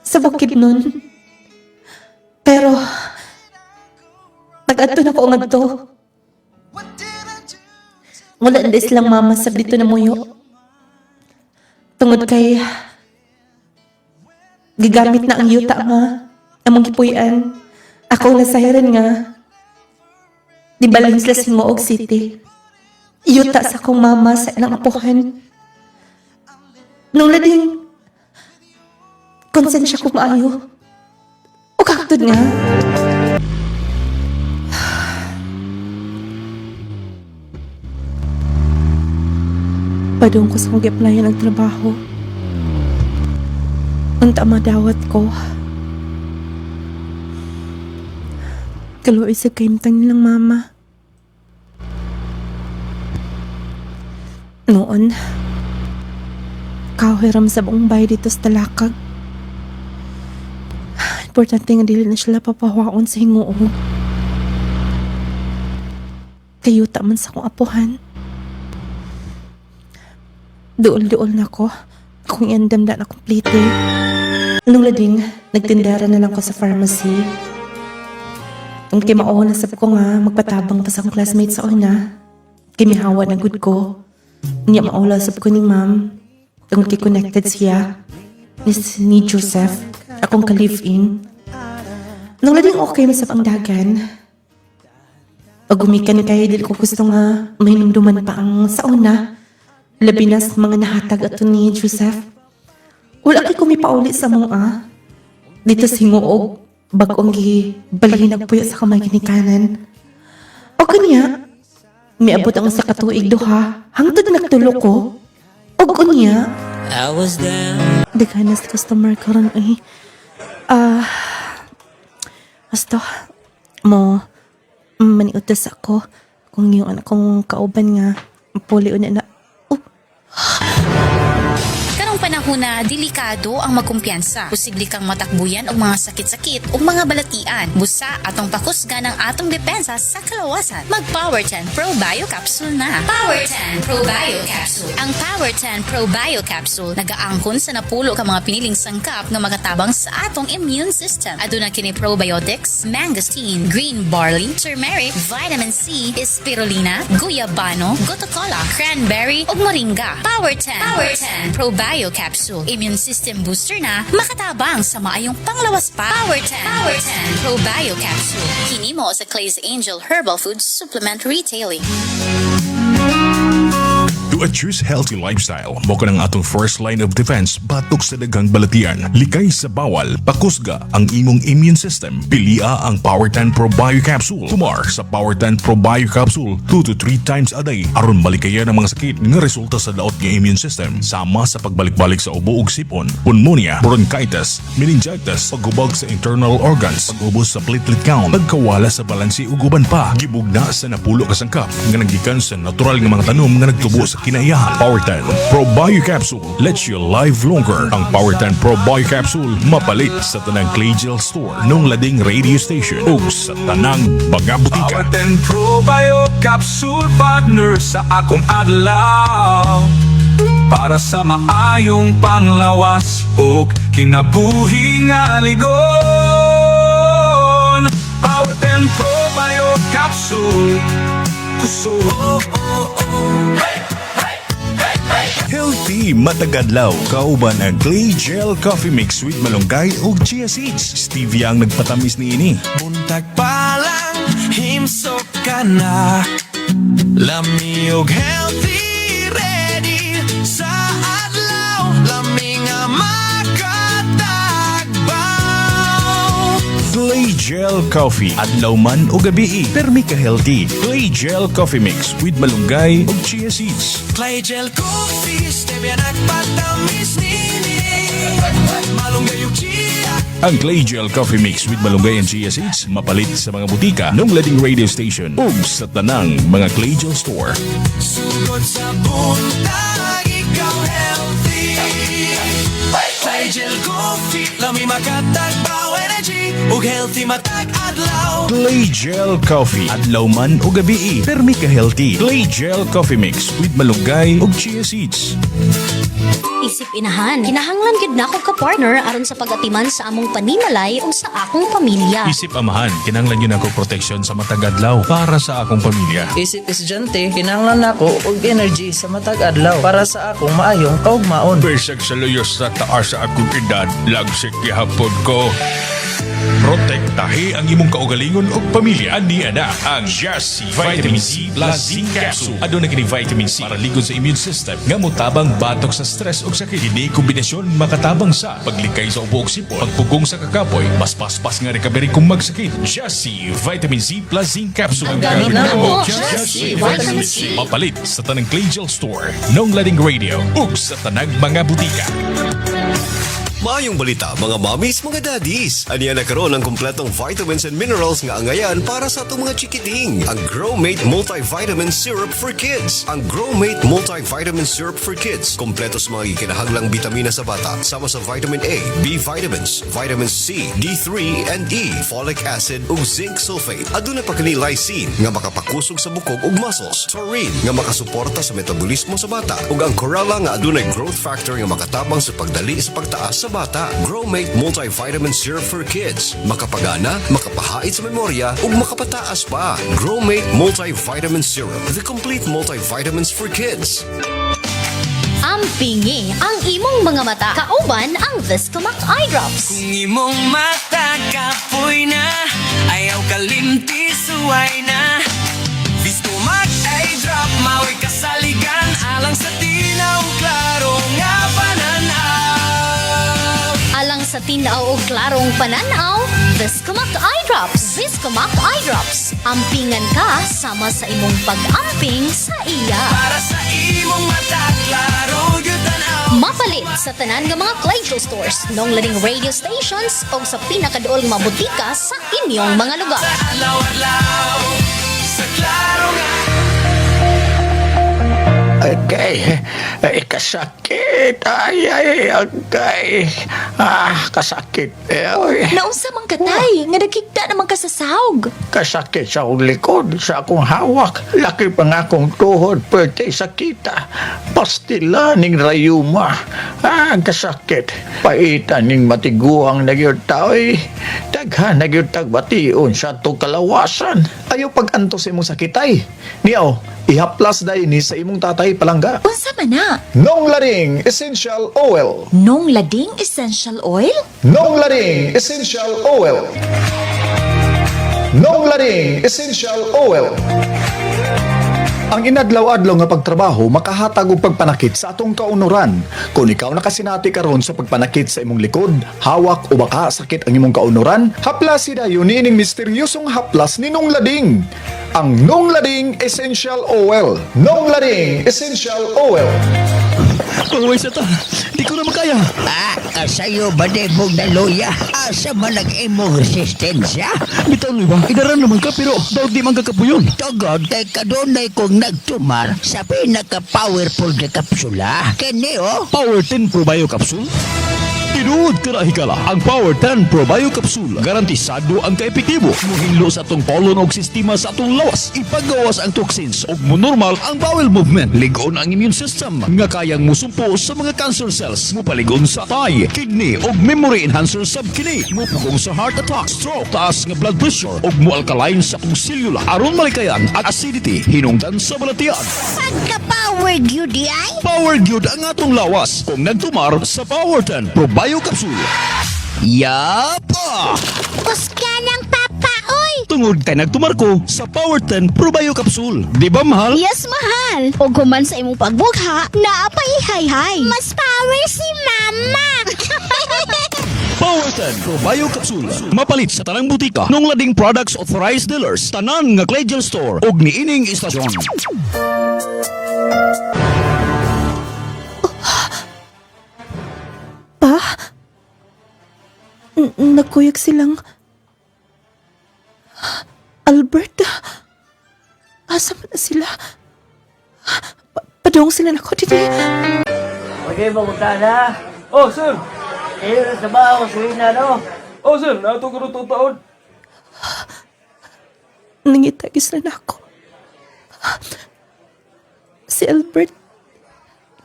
sa bukid nun. Pero, nag-adto na ko ang adto. Wala na silang mama sa dito na muyo. Tungod kay gigamit na ang yuta nga among gipuy-an. Ako nasayaran nga di balang sila sa Moog City. Yuta sa akong mama sa ilang apuhan. Nung lading konsensya ko maayo. O kaktod nga. Padung ko sa mag-applyan ng trabaho. Unta madawat ko. Kaluoy sa kaimtang nilang mama. Noon, kahiram sa buong bahay dito sa Talakag. Importante nga dili na sila papahawaon sa hinguog. Kayuta man sa kong apuhan. Duol-duol na ko. Akong iandam na complete. Nung lading, nagtindara na lang ko sa pharmacy. Ang kimao na sab ko nga, magpatabang pa sa akong classmate sa una. Kimihawa na good ko. Niya maula sab ko ni ma'am. Tungkol connected siya. Ni Joseph. Akong ka-live-in. Nung lading okay masab ang dagan. Pag gumikan kay dili ko gusto nga may numduman pa ang sa una. Labi na sa mga nahatag ato ni Joseph. Wala kay kumipauli sa mga. Dito sa hinguog, bagong gibalhin nagpuyo sa kamay ginikanan. O kanya, may abot ang sa katuig duha, hangtod na nagtulo ko. O kanya, daghanas customer karon ay. Basta, maniutas ako kung yung anak kong kauban nga, puli na Karong panahon na delikado ang magkumpiyansa. Posible kang matakbuyan og mga sakit-sakit o mga balatian. Busa atong pakusga ng atong depensa sa kalawasan. Mag Power 10 Pro Bio Capsule na. Power 10 Pro Bio Capsule. Ang Power 10 Pro Bio Capsule nagaangkon sa napulo ka mga piniling sangkap nga magatabang sa atong immune system. Aduna kini probiotics, mangosteen, green barley, turmeric, vitamin C, spirulina, guyabano, gotocola, cranberry ug moringa. Power 10 Pro Bio Capsule. Immune system booster na makatabang sa maayong panglawas pa. Power 10 Pro Bio Capsule. Kini mo sa Clay's Angel Herbal Foods Supplement Retailing. To choose healthy lifestyle, mo ka ng atong first line of defense batok sa daghang balatian. Likay sa bawal, pakusga ang imong immune system. Pilia ang Power 10 Pro Bio Capsule. Tumar sa Power 10 Pro Bio Capsule 2 to 3 times a day aron malikayan ang mga sakit nga resulta sa daot nga immune system sama sa pagbalik-balik sa ubo ug sipon, pneumonia, bronchitis, meningitis, paghubog sa internal organs, pag-ubos sa platelet count, pagkawala sa balansi ug uban pa. Gibugna sa napulo ka sangkap nga naggikan sa natural nga mga tanom nga nagtubo sa kinaiyahan. Power 10 Pro Bio Capsule lets you live longer. Ang Power 10 Pro Bio Capsule mapalit sa tanang Claygel Store nung lading radio station o sa tanang mga butika. Power 10 Pro Bio Capsule partner sa akong adlaw para sa maayong panglawas o kinabuhi nga ligon. Power 10 Pro Bio Capsule kusog. Healthy matagadlaw, kauban ang Clay Gel Coffee Mix with malunggay ug chia seeds. Stevia ang nagpatamis ni ini. Buntag pa lang, himsok ka na. Lami og healthy, ready sa adlaw. Lami nga makatagbaw. Clay Gel Coffee, adlaw man o gabi, permi ka healthy. Clay Gel Coffee Mix with malunggay ug chia seeds. Clay Gel Coffee, stevia nagpatamis nini. Malunggay ug chia. Ang Clay Gel Coffee Mix with malunggay and chia seeds mapalit sa mga butika ng lading radio station ug sa tanang mga Clay Gel store. Sugod sa buntag, ikaw healthy. Clay Gel Coffee, lami makatag baw energy ug healthy matag adlaw. Clay Gel Coffee. Adlaw man o gabi, permi ka healthy. Clay Gel Coffee Mix with malunggay ug chia seeds. Isip inahan, kinahanglan gid na ako ka-partner aron sa pag-atiman sa among panimalay o sa akong pamilya. Isip amahan, kinanglan yun ako proteksyon sa matag adlaw para sa akong pamilya. Isip estudyante, kinahanglan nako og energy sa matag adlaw para sa akong maayong kaugmaon. Besag sa luyos sa taas sa akong edad, lagsik gihapon ko. Protektahe ang imong kaugalingon ug pamilya ni ana ang Jassy Vitamin C plus Zinc Capsule. Aduna kini vitamin C para ligod sa immune system nga motabang batok sa stress ug sakit. Kini kombinasyon makatabang sa paglikay sa ubo ug sipon, pagpugong sa kakapoy, mas paspas nga recovery kung magsakit. Jassy Vitamin C plus Zinc Capsule. Ang gamit na mo, Jassy Vitamin C. Mapalit sa tanang Clay Gel Store, nong lading radio ug sa tanang mga butika. Maayong balita mga mommies, mga daddies. Aniya na karon ang kumpletong vitamins and minerals nga angayan para sa atong mga chikiting. Ang Growmate Multivitamin Syrup for Kids. Ang Growmate Multivitamin Syrup for Kids. Kompleto sa mga kinahanglang bitamina sa bata. Sama sa vitamin A, B vitamins, vitamin C, D3 and E, folic acid ug zinc sulfate. Aduna pa kini lysine nga makapakusog sa bukog ug muscles. Taurine nga makasuporta sa metabolismo sa bata. Ug ang chlorella nga adunay growth factor nga makatabang sa pagdali sa pagtaas sa bata. Growmate Multivitamin Syrup for Kids. Makapagana, makapahait sa memorya, ug makapataas pa. Growmate Multivitamin Syrup. The complete multivitamins for kids. Ampingi ang imong mga mata. Kauban ang Viscomac Eye Drops. Kung imong mata kapoy na, ayaw kalimti suway na. Viscomac Eye Drop, mao'y kasaligan, alang sa tinaw klaro nga pananaw. Alang sa tinaw o klarong pananaw, Viscomac Eye Drops. Viscomac Eye Drops. Ampingan ka sama sa imong pag-amping sa iya. Para sa imong mata klaro gyud tanaw. Mapalit sa tanan nga mga Clay Gel stores, nong lading radio stations o sa pinakaduol nga butika sa inyong mga lugar. Sa adlaw-adlaw, sa klaro nga. Agay, kasakit. Ay, agay. Kasakit. Nausa man katay, nga nagkigda naman ka sa sahog. Kasakit sa akong likod, sa akong hawak. Laki pa nga akong tuhod, pwede sakita. Pastila ning rayuma. Kasakit. Paitan ning matiguang nagyod tao'y. Daghan nagyod tagbation sa itong kalawasan. Ayaw pag-antos imong sakitay. Niyaw, ihaplas dayon ni sa imong tatay palangga. Unsa man na? Nong Laring Essential Oil. Nong lading essential oil? Nong Laring Essential Oil. Nong Laring Essential Oil. Ang inadlaw-adlaw nga pagtrabaho makahatag og pagpanakit sa atong kaunuran. Kung ikaw nakasinati karon sa pagpanakit sa imong likod, hawak o baka sakit ang imong kaunuran, haplas dayon niining misteryosong haplas ni Nong Lading. Ang Nong Lading Essential Oil. Nong Lading Essential Oil. Pangaway sa ta, di ko na makaya. Kasayo ba debog na loya? Asa man imong resistensya? Bitaw ba? Idaran naman ka pero daw di man kakapuyon. Tugod kay kadonay kong nagtumar sa pinaka-powerful na kapsula. Kani Power 10 Pro Bio Capsule? Tinuod ka na hikala, ang Power 10 Pro Bio Capsule garantisado ang kaepektibo. Muhinlo sa atong kolon og sistema sa atong lawas. Ipagawas ang toxins ug monormal ang bowel movement. Ligon ang immune system nga kayang musumpo sa mga cancer cells. Mupaligon sa tay, kidney ug memory enhancer sab kini. Mupugong sa heart attack, stroke, taas nga blood pressure ug mo-alkaline sa atong selula aron malikayan ang acidity hinungdan sa balatian. Pagka-power gyud ay? Power gyud ang atong lawas kung nagtumar sa Power 10 Pro Bio Capsule. Yapa! Kuska ng papa, oy! Tungod kay nagtumar ko sa Power 10 Pro Bio Capsule. Di ba mahal? Yes, mahal. O human sa imong pagbugha, naapay hay-hay. Mas power si mama. Power 10 Pro Bio Capsule. Mapalit sa tanang butika. Nong Lading Products Authorized Dealers. Tanan nga Clay Gel Store. Og niining istasyon. Pa? Nagkuyog silang... Albert? Asa man na sila? Padung sila na ko dito. Pwede mo na. Oh, sir! Iyo sa baho, suwina, no? Oh, sir! Nato ko rin taon. Nangitagis na ako. Si Albert,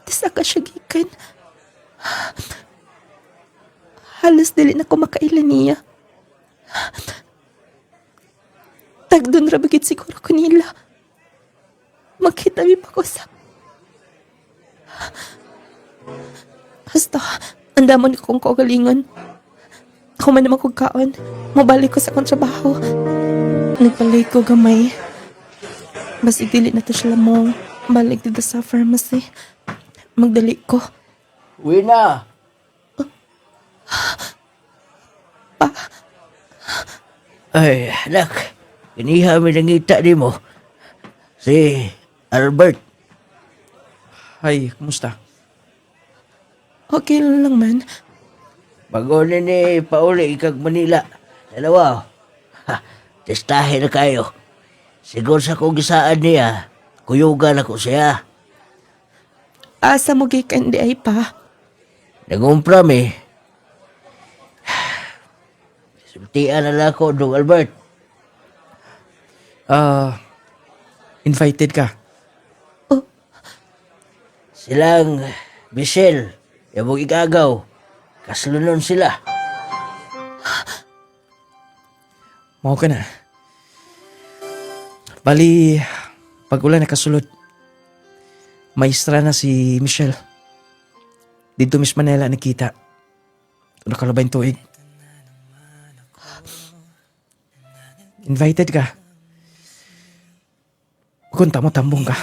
tisa ka siya gikan. Halos dili na ko makailan niya. Tagdun rabagit siguro ko nila. Magkitabi pa ko sa... Basta, andamon kong kagalingon. Ako man naman kong kaon. Mabalik ko sa akong trabaho. Nagpalay ko gamay. Basta dili na to sila mo. Balik dito sa pharmacy. Magdali ko. Wina! Ay, anak. Iniha mi nangita di mo. Si Albert. Ay, kumusta? Okay lang man. Bago ni pauli ikag Manila. Dalawa. Ha, testahe na kayo. Siguro sa kong gisaan niya, kuyugan ako siya. Asa mo gikan di ay pa. Nagumpra mi. Sultian na lang ako, Dong Albert. Invited ka. Silang Michelle, yabong igagaw. Kaslunon sila. Mao ka na. Bali, pag ulan nakasulod, maestra na si Michelle. Dito Miss Manila nakita. Nakalabay tuig. Invited ka. Kunta mo tambong ka.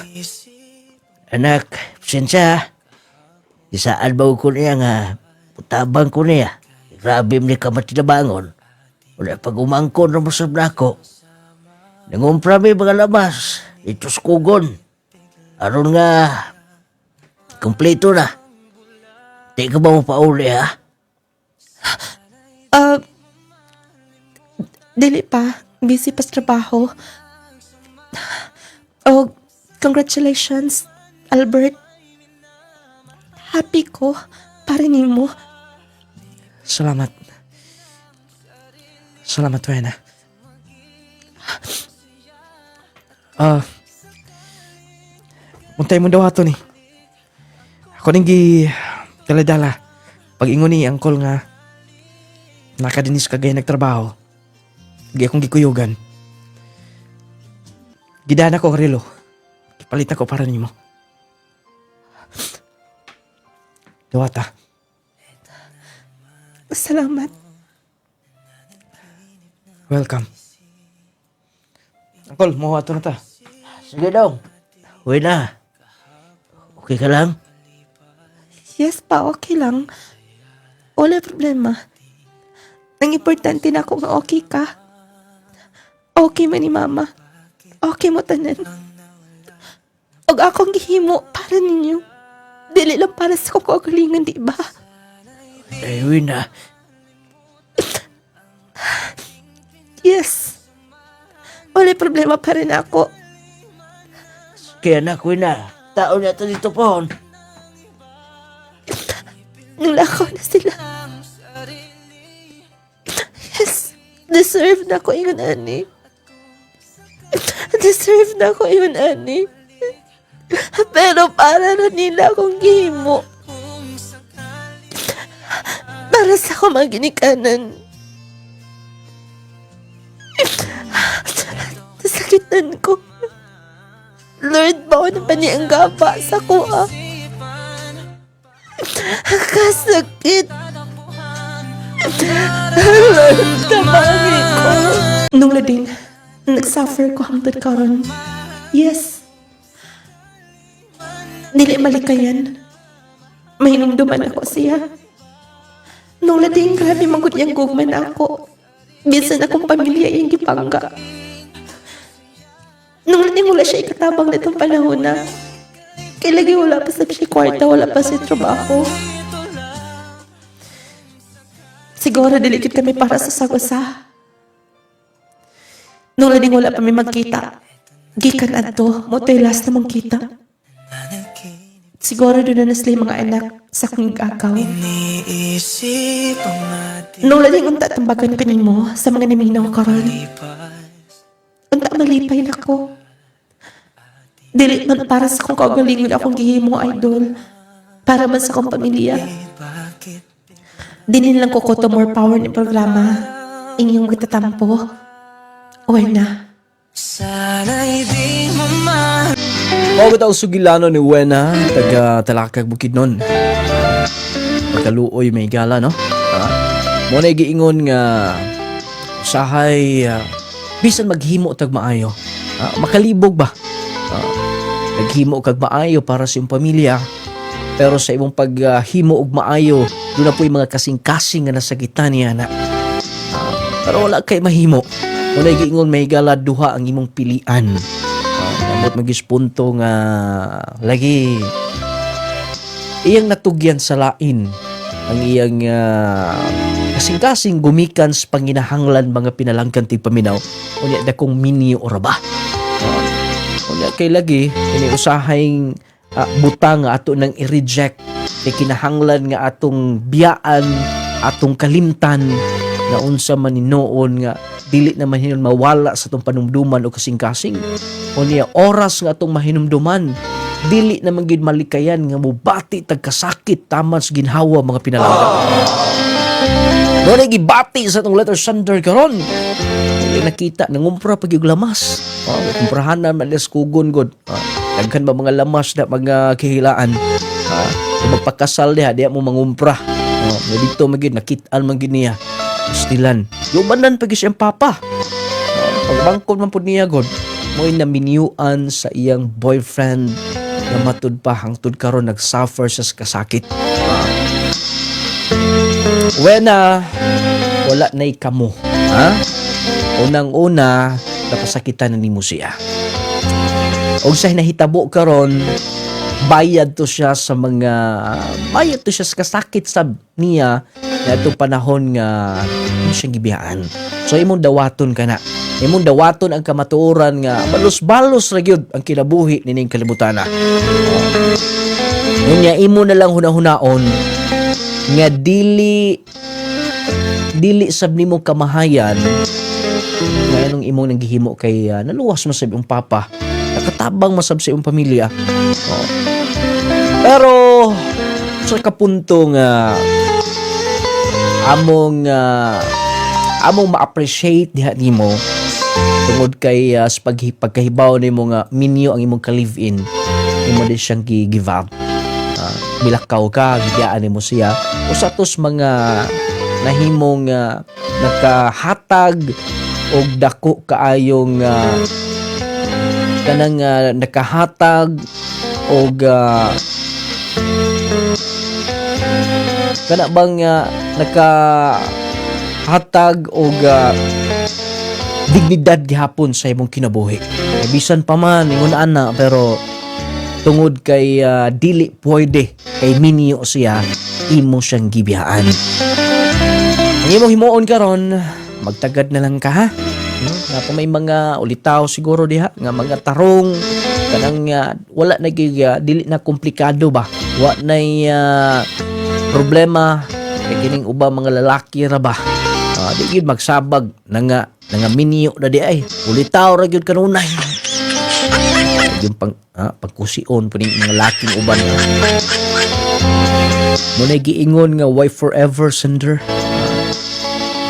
Anak, pasensya. Isaan ba ko niya nga, putabang ko niya. Grabe ni ka matinabangon. Wala pag umangkon na masab na ako. Nangumpra may mga labas. Ito skugon. Aron nga, kompleto na. Di ka ba mo pauli, ha? Dili pa. Busy pa sa trabaho. Oh, congratulations, Albert. Happy ko para nimo. Salamat. Salamat, Wena. Muntay mo daw ato ni. Ako nang taladala. Pag ingon ni angkol nga nakadinis kagaya nagtrabaho. Di akong gikuyugan. Gidana ko karilo. Palit ako para nimo. Dawata. Salamat. Welcome. Angkol, mo ato na ta. Sige daw. Uwi na. Okay ka lang? Yes pa, okay lang. Wala problema. Ang importante na ako nga okay ka. Okay man ni mama. Okay mo tanan. Og akong gihimo para ninyo. Dili lang para sa kagalingan, di ba? Ay, uwi na. Yes. Wala problema pa rin ako. Kaya na, uwi na. Tao na ito dito po. Nulakaw na sila. Yes. Deserve na ko yun, ani. Deserve na ko yun, ani. Pero para na nila akong gihimo. Para sa ako maginikanan. Nasakitan ko. Lord, bawa na pa niya ang gaba sa kuha. Kasakit. Lord, tabangi ko. Nung lading, nagsuffer ko hangtod karon. Yes. Dili malikayan. Mahinumduman ako siya. Nung lading, grabe magod niyang gugman ako. Bisan akong pamilya yung gipangga. Nung lading wala siya ikatabang na itong panahon na. Kaya lagi wala pa sa siya kwarta, wala pa sa trabaho. Sige siguro dili gyud kami para sa sagusa. Nung laning wala pa may magkita, gikan adto, mo to'y last na mong kita. Siguro doon na sila yung mga anak sa akong agaw. Nung laning unta tambagan ka mo sa mga naminaw karon, unta malipay na ko. Dili man para sa akong kaugalingon akong gihimo, idol. Para man sa akong pamilya. Dinin lang ko to more power ni programa. Inyong gitatampo. Uy na. Sana'y di mo Mao bitaw sugilano ni Wena, taga Talakag Bukidnon. Pagkaluoy may gala, no? Mo na giingon nga usahay bisan maghimo tag maayo. Makalibog ba? Naghimo kag maayo para sa iyong pamilya. Pero sa imong paghimo og maayo, doon na po yung mga kasing-kasing nga nasakitan niya na. Pero wala kay mahimo. Mo na giingon may gala duha ang imong pilian. Namot magispunto nga lagi iyang natugyan sa lain ang iyang kasing-kasing gumikan sa panginahanglan mga pinalangkan ti paminaw unya dakong mini ora ba unya kay lagi ini usahayng butang nga ato nang i-reject kay kinahanglan nga atong biyaan atong kalimtan na unsa man hinuon nga dili naman hinon mawala sa atong panumduman o kasing-kasing. O niya oras nga atong mahinumduman, dili naman gid malikayan nga mubati tagkasakit taman sa ginhawa mga pinalanggan. No na gibati sa atong letter sender karon. Dili nakita nangumpra pag yung lamas. Kumprahanan man les kugon god. Daghan ba mga lamas na mga kahilaan. Magpakasal diha diha mo mangumpra. Dito magid nakitaan man gid niya. Stilan. Yubanan pag siyang papa. Pagbangkod man po niya god, mo'y naminiuan sa iyang boyfriend na matud pa hangtod karon nagsuffer sa kasakit. Wena, wala na'y kamo. Unang-una, napasakitan na nimo siya. Og sa nahitabo karon, bayad to siya sa kasakit sab niya na itong panahon nga siyang gibiyaan. So imong dawaton ka na. Imong dawaton ang kamatuoran nga balos-balos ra gyud ang kinabuhi nining kalibutan na. Unya imo na lang hunahunaon nga dili sab nimo kamahayan nga anong imong nanggihimo kay naluwas mo sa imong papa. Nakatabang masab sa imong pamilya. Pero sa kapunto nga among ma-appreciate diha nimo tungod kay sa pagkahibaw nimo nga minyo ang imong ka-live-in imo din siyang give up. Milakaw ka, gigiyaan nimo siya usatos mga nahimong nakahatag og dako kaayong kanang nakahatag og kana bang nakahatag og dignidad gihapon sa imong kinabuhi. Bisan pa man ingon ana pero tungod kay dili pwede kay minyo siya imo siyang gibiyaan. Ang imong himuon karon magtagad na lang ka ha. Nga pa may mga ulitaw siguro diha nga mga tarong kanang wala na dili na komplikado ba. Wa nay problema kay kining ubang mga lalaki ra ba. Di gyud magsabag nga minyo na di ay ulitaw ra gyud kanunay. Yung pagkusion puning mga laking uban. Muna giingon nga why forever sender.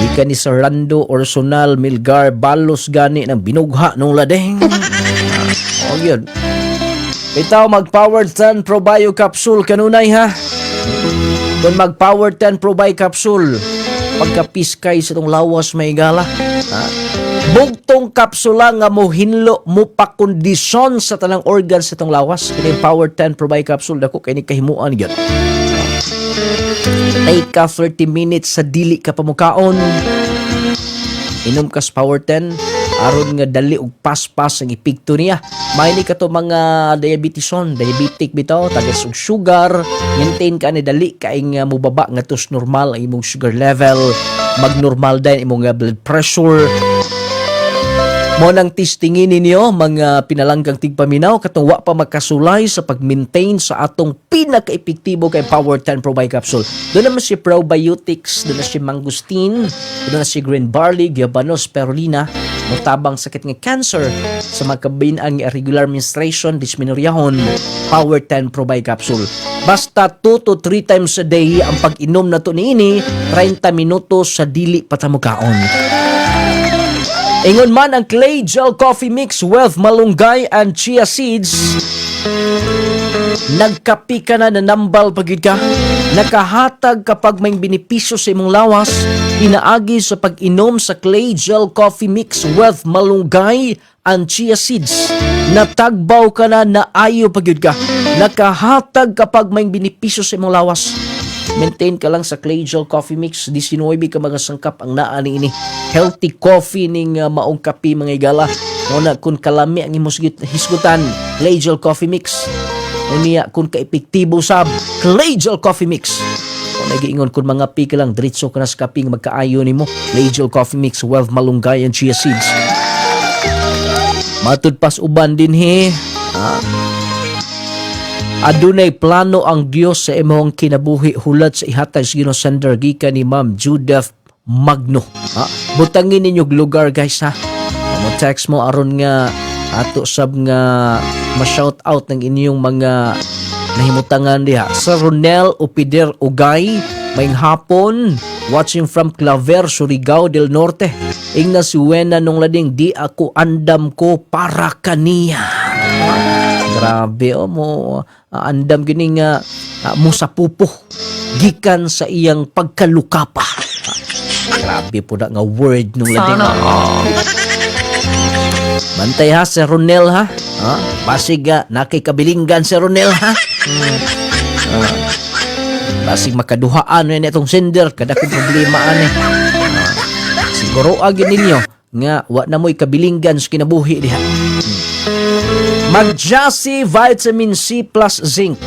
Ika ni Sarando Orsonal Milgar balos gani ng binugha nung ladeng. Yun. Bitaw mag-Power 10 Pro Bio Capsule kanunay ha. Kung mag-Power 10 Pro Bio Capsule pagkapiskay sa itong lawas may gala. Bugtong kapsula nga mo hinlo mo pakondisyon sa tanang organ sa itong lawas. Kini Power 10 Pro Bio Capsule dako kay ni kahimuan gyud. Take ka 30 minutes sa dili ka pamukaon. Inom ka sa Power 10 aron nga dali og paspas ang epekto niya. May ni kato mga diabetic bitaw, tagas og sugar, maintain ka ni dali kay nga mubaba nga tos normal ang imong sugar level, magnormal din imong blood pressure. Mo nang testingin ninyo mga pinalanggang tigpaminaw katong wa pa magkasulay sa pag-maintain sa atong pinaka-epektibo kay Power 10 Pro Capsule. Doon naman si probiotics, doon na si mangosteen, doon na si green barley, guyabanos, spirulina, mutabang sakit nga cancer, sa mga kabinang irregular menstruation, dysmenorrhahon, Power 10 Pro Capsule. Basta 2 to 3 times a day ang pag-inom na to niini, 30 minutos sa dili patamukaon. Ingon man ang Clay Gel Coffee Mix with malunggay and chia seeds. Nagkapi ka na nambal pagid ka. Nakahatag kapag may benepisyo sa imong lawas. Inaagi sa pag-inom sa Clay Gel Coffee Mix with malunggay and chia seeds. Natagbaw ka na naayo pagid ka. Nakahatag kapag may benepisyo sa imong lawas. Maintain ka lang sa Clay Gel Coffee Mix. 19 ka mga sangkap ang naa ni ini. Healthy coffee ning maong kape mga igala. Muna kung kalami ang imong hisgutan, Clay Gel Coffee Mix. Unya kung ka-epektibo sab, Clay Gel Coffee Mix. Kung nagiingon kung mga pi ka lang, diretso ka na sa kaping magkaayo ni mo. Clay Gel Coffee Mix with malunggay and chia seeds. Matud pas uban din he. Adunay plano ang Dios sa imong kinabuhi hulat sa ihatag sa Ginoo sender gikan ni Ma'am Judith Magno. Butangin ninyo lugar guys ha. Mo text mo aron nga ato sab nga ma-shout out ng inyong mga nahimutangan diha. Sa Ronel Opider Ugay, maing hapon, watching from Claver, Surigao del Norte. Ingna si Wena nung lading di ako andam ko para kaniya. Grabe mo andam gini nga mo sa pupo gikan sa iyang pagkalukapa. Grabe po na nga word nung lading. Bantay ha si Ronel ha. Basig nakikabilinggan si Ronel ha. Basig makaduhaan na itong sender kada kong problema ani. Siguro agin ninyo nga wa na mo'y kabilinggan sa kinabuhi diha. Mag-Jassy Vitamin C plus Zinc.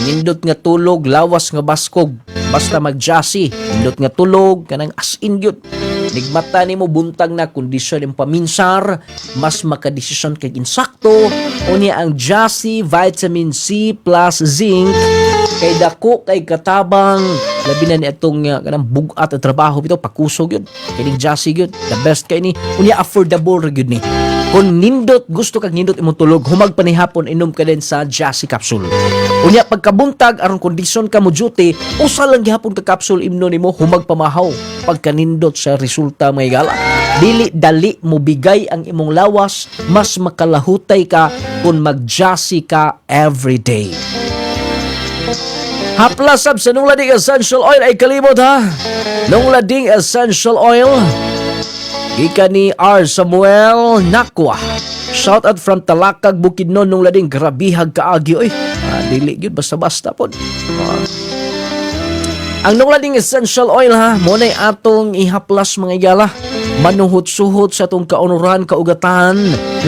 Nindot nga tulog, lawas nga baskog. Basta mag-Jassy, nindot nga tulog, kanang as-in gyud. Nigmata nimo buntag na kondisyon ng paminsar, mas makadesisyon kay insakto. Unya ang Jassy Vitamin C plus Zinc kay dako kay katabang labi na ni atong kanang bugat at trabaho bitaw pakusog yun. Kay Jassy gyud, the best kay ni. Unya affordable ra gyud ni. Kung nindot, gusto kag nindot imong tulog, humag panihapon inom ka din sa Jassy Capsule. Unya pagkabuntag aron kondisyon ka mo duty, usa lang gihapon ka capsule imno nimo humag pamahaw pagkanindot sa resulta mga igala. Dili dali mo bigay ang imong lawas, mas makalahutay ka kung mag-Jassy ka everyday. Haplas sab sa nung lading essential oil ay kalimot ha. Nung lading essential oil ika ni R. Samuel Nakwa. Shout out from Talakag, Bukidnon nung lading grabihag kaagi oy. Dili gyud basta-basta pod. Ang nung lading essential oil ha, mo nay atong ihaplas mga igala. Manuhot-suhot sa atong kaunuran, kaugatan.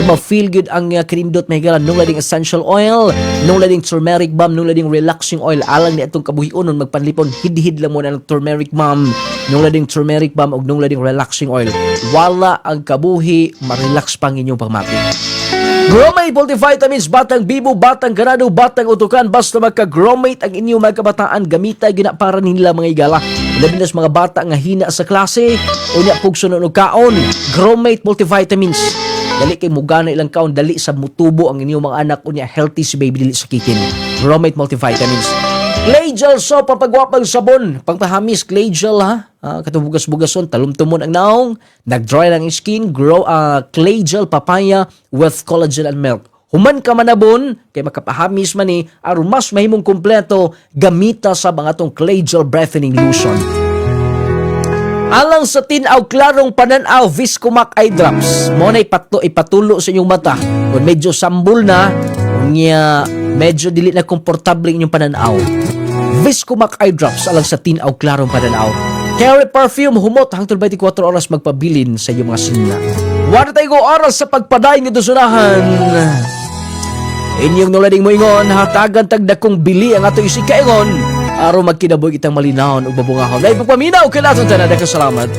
Ma-feel good ang kinindot mga igala. Nung lading essential oil, nung lading turmeric balm, nung lading relaxing oil. Alang ni atong kabuhion nun magpanlipon. Hid-hid lang mo na ng turmeric balm. Nung lading turmeric balm o nung lading relaxing oil. Wala ang kabuhi, ma-relax pang inyong pagmati. Gromate multivitamins, batang bibo, batang ganado, batang utukan, basta magka-Gromate ang inyong mga kabataan, gamita gina para nila mga igala. Labi na sa mga bata nga hina sa klase, unya pugso ng kaon, Gromate multivitamins. Dali kay mugana ilang kaon, dali sa mutubo ang inyong mga anak, unya healthy si baby, dili sakitin. Gromate multivitamins. Clay Gel soap, papagwapang sabon, pangpahamis, Clay Gel ha. Katubugas-bugason, talumtumon ang naong, nag-dry lang skin, Clay Gel papaya with collagen and milk. Human ka manabon, kay makapahamis man ni, aron mas mahimong kumpleto, gamita sa mga tong Clay Gel Breathing Lotion. Alang sa tinaw klarong pananaw, Viscomac Eye Drops. Mo na ipatulo sa inyong mata. Kung medyo sambul na, medyo dili na komportable inyong pananaw. Viscomac Eye Drops alang sa tinaw klarong pananaw. Carry Perfume humot hangtod 24 oras magpabilin sa iyong mga sinina. Wala tayo oras sa pagpaday ng dusunahan. Inyong nulading mo ingon, hatagan tagdakong bili ang ato isikaingon. Araw magkinaboy itang malinahon o babungahon. Dahil pagpaminaw, kailangan tayo na salamat.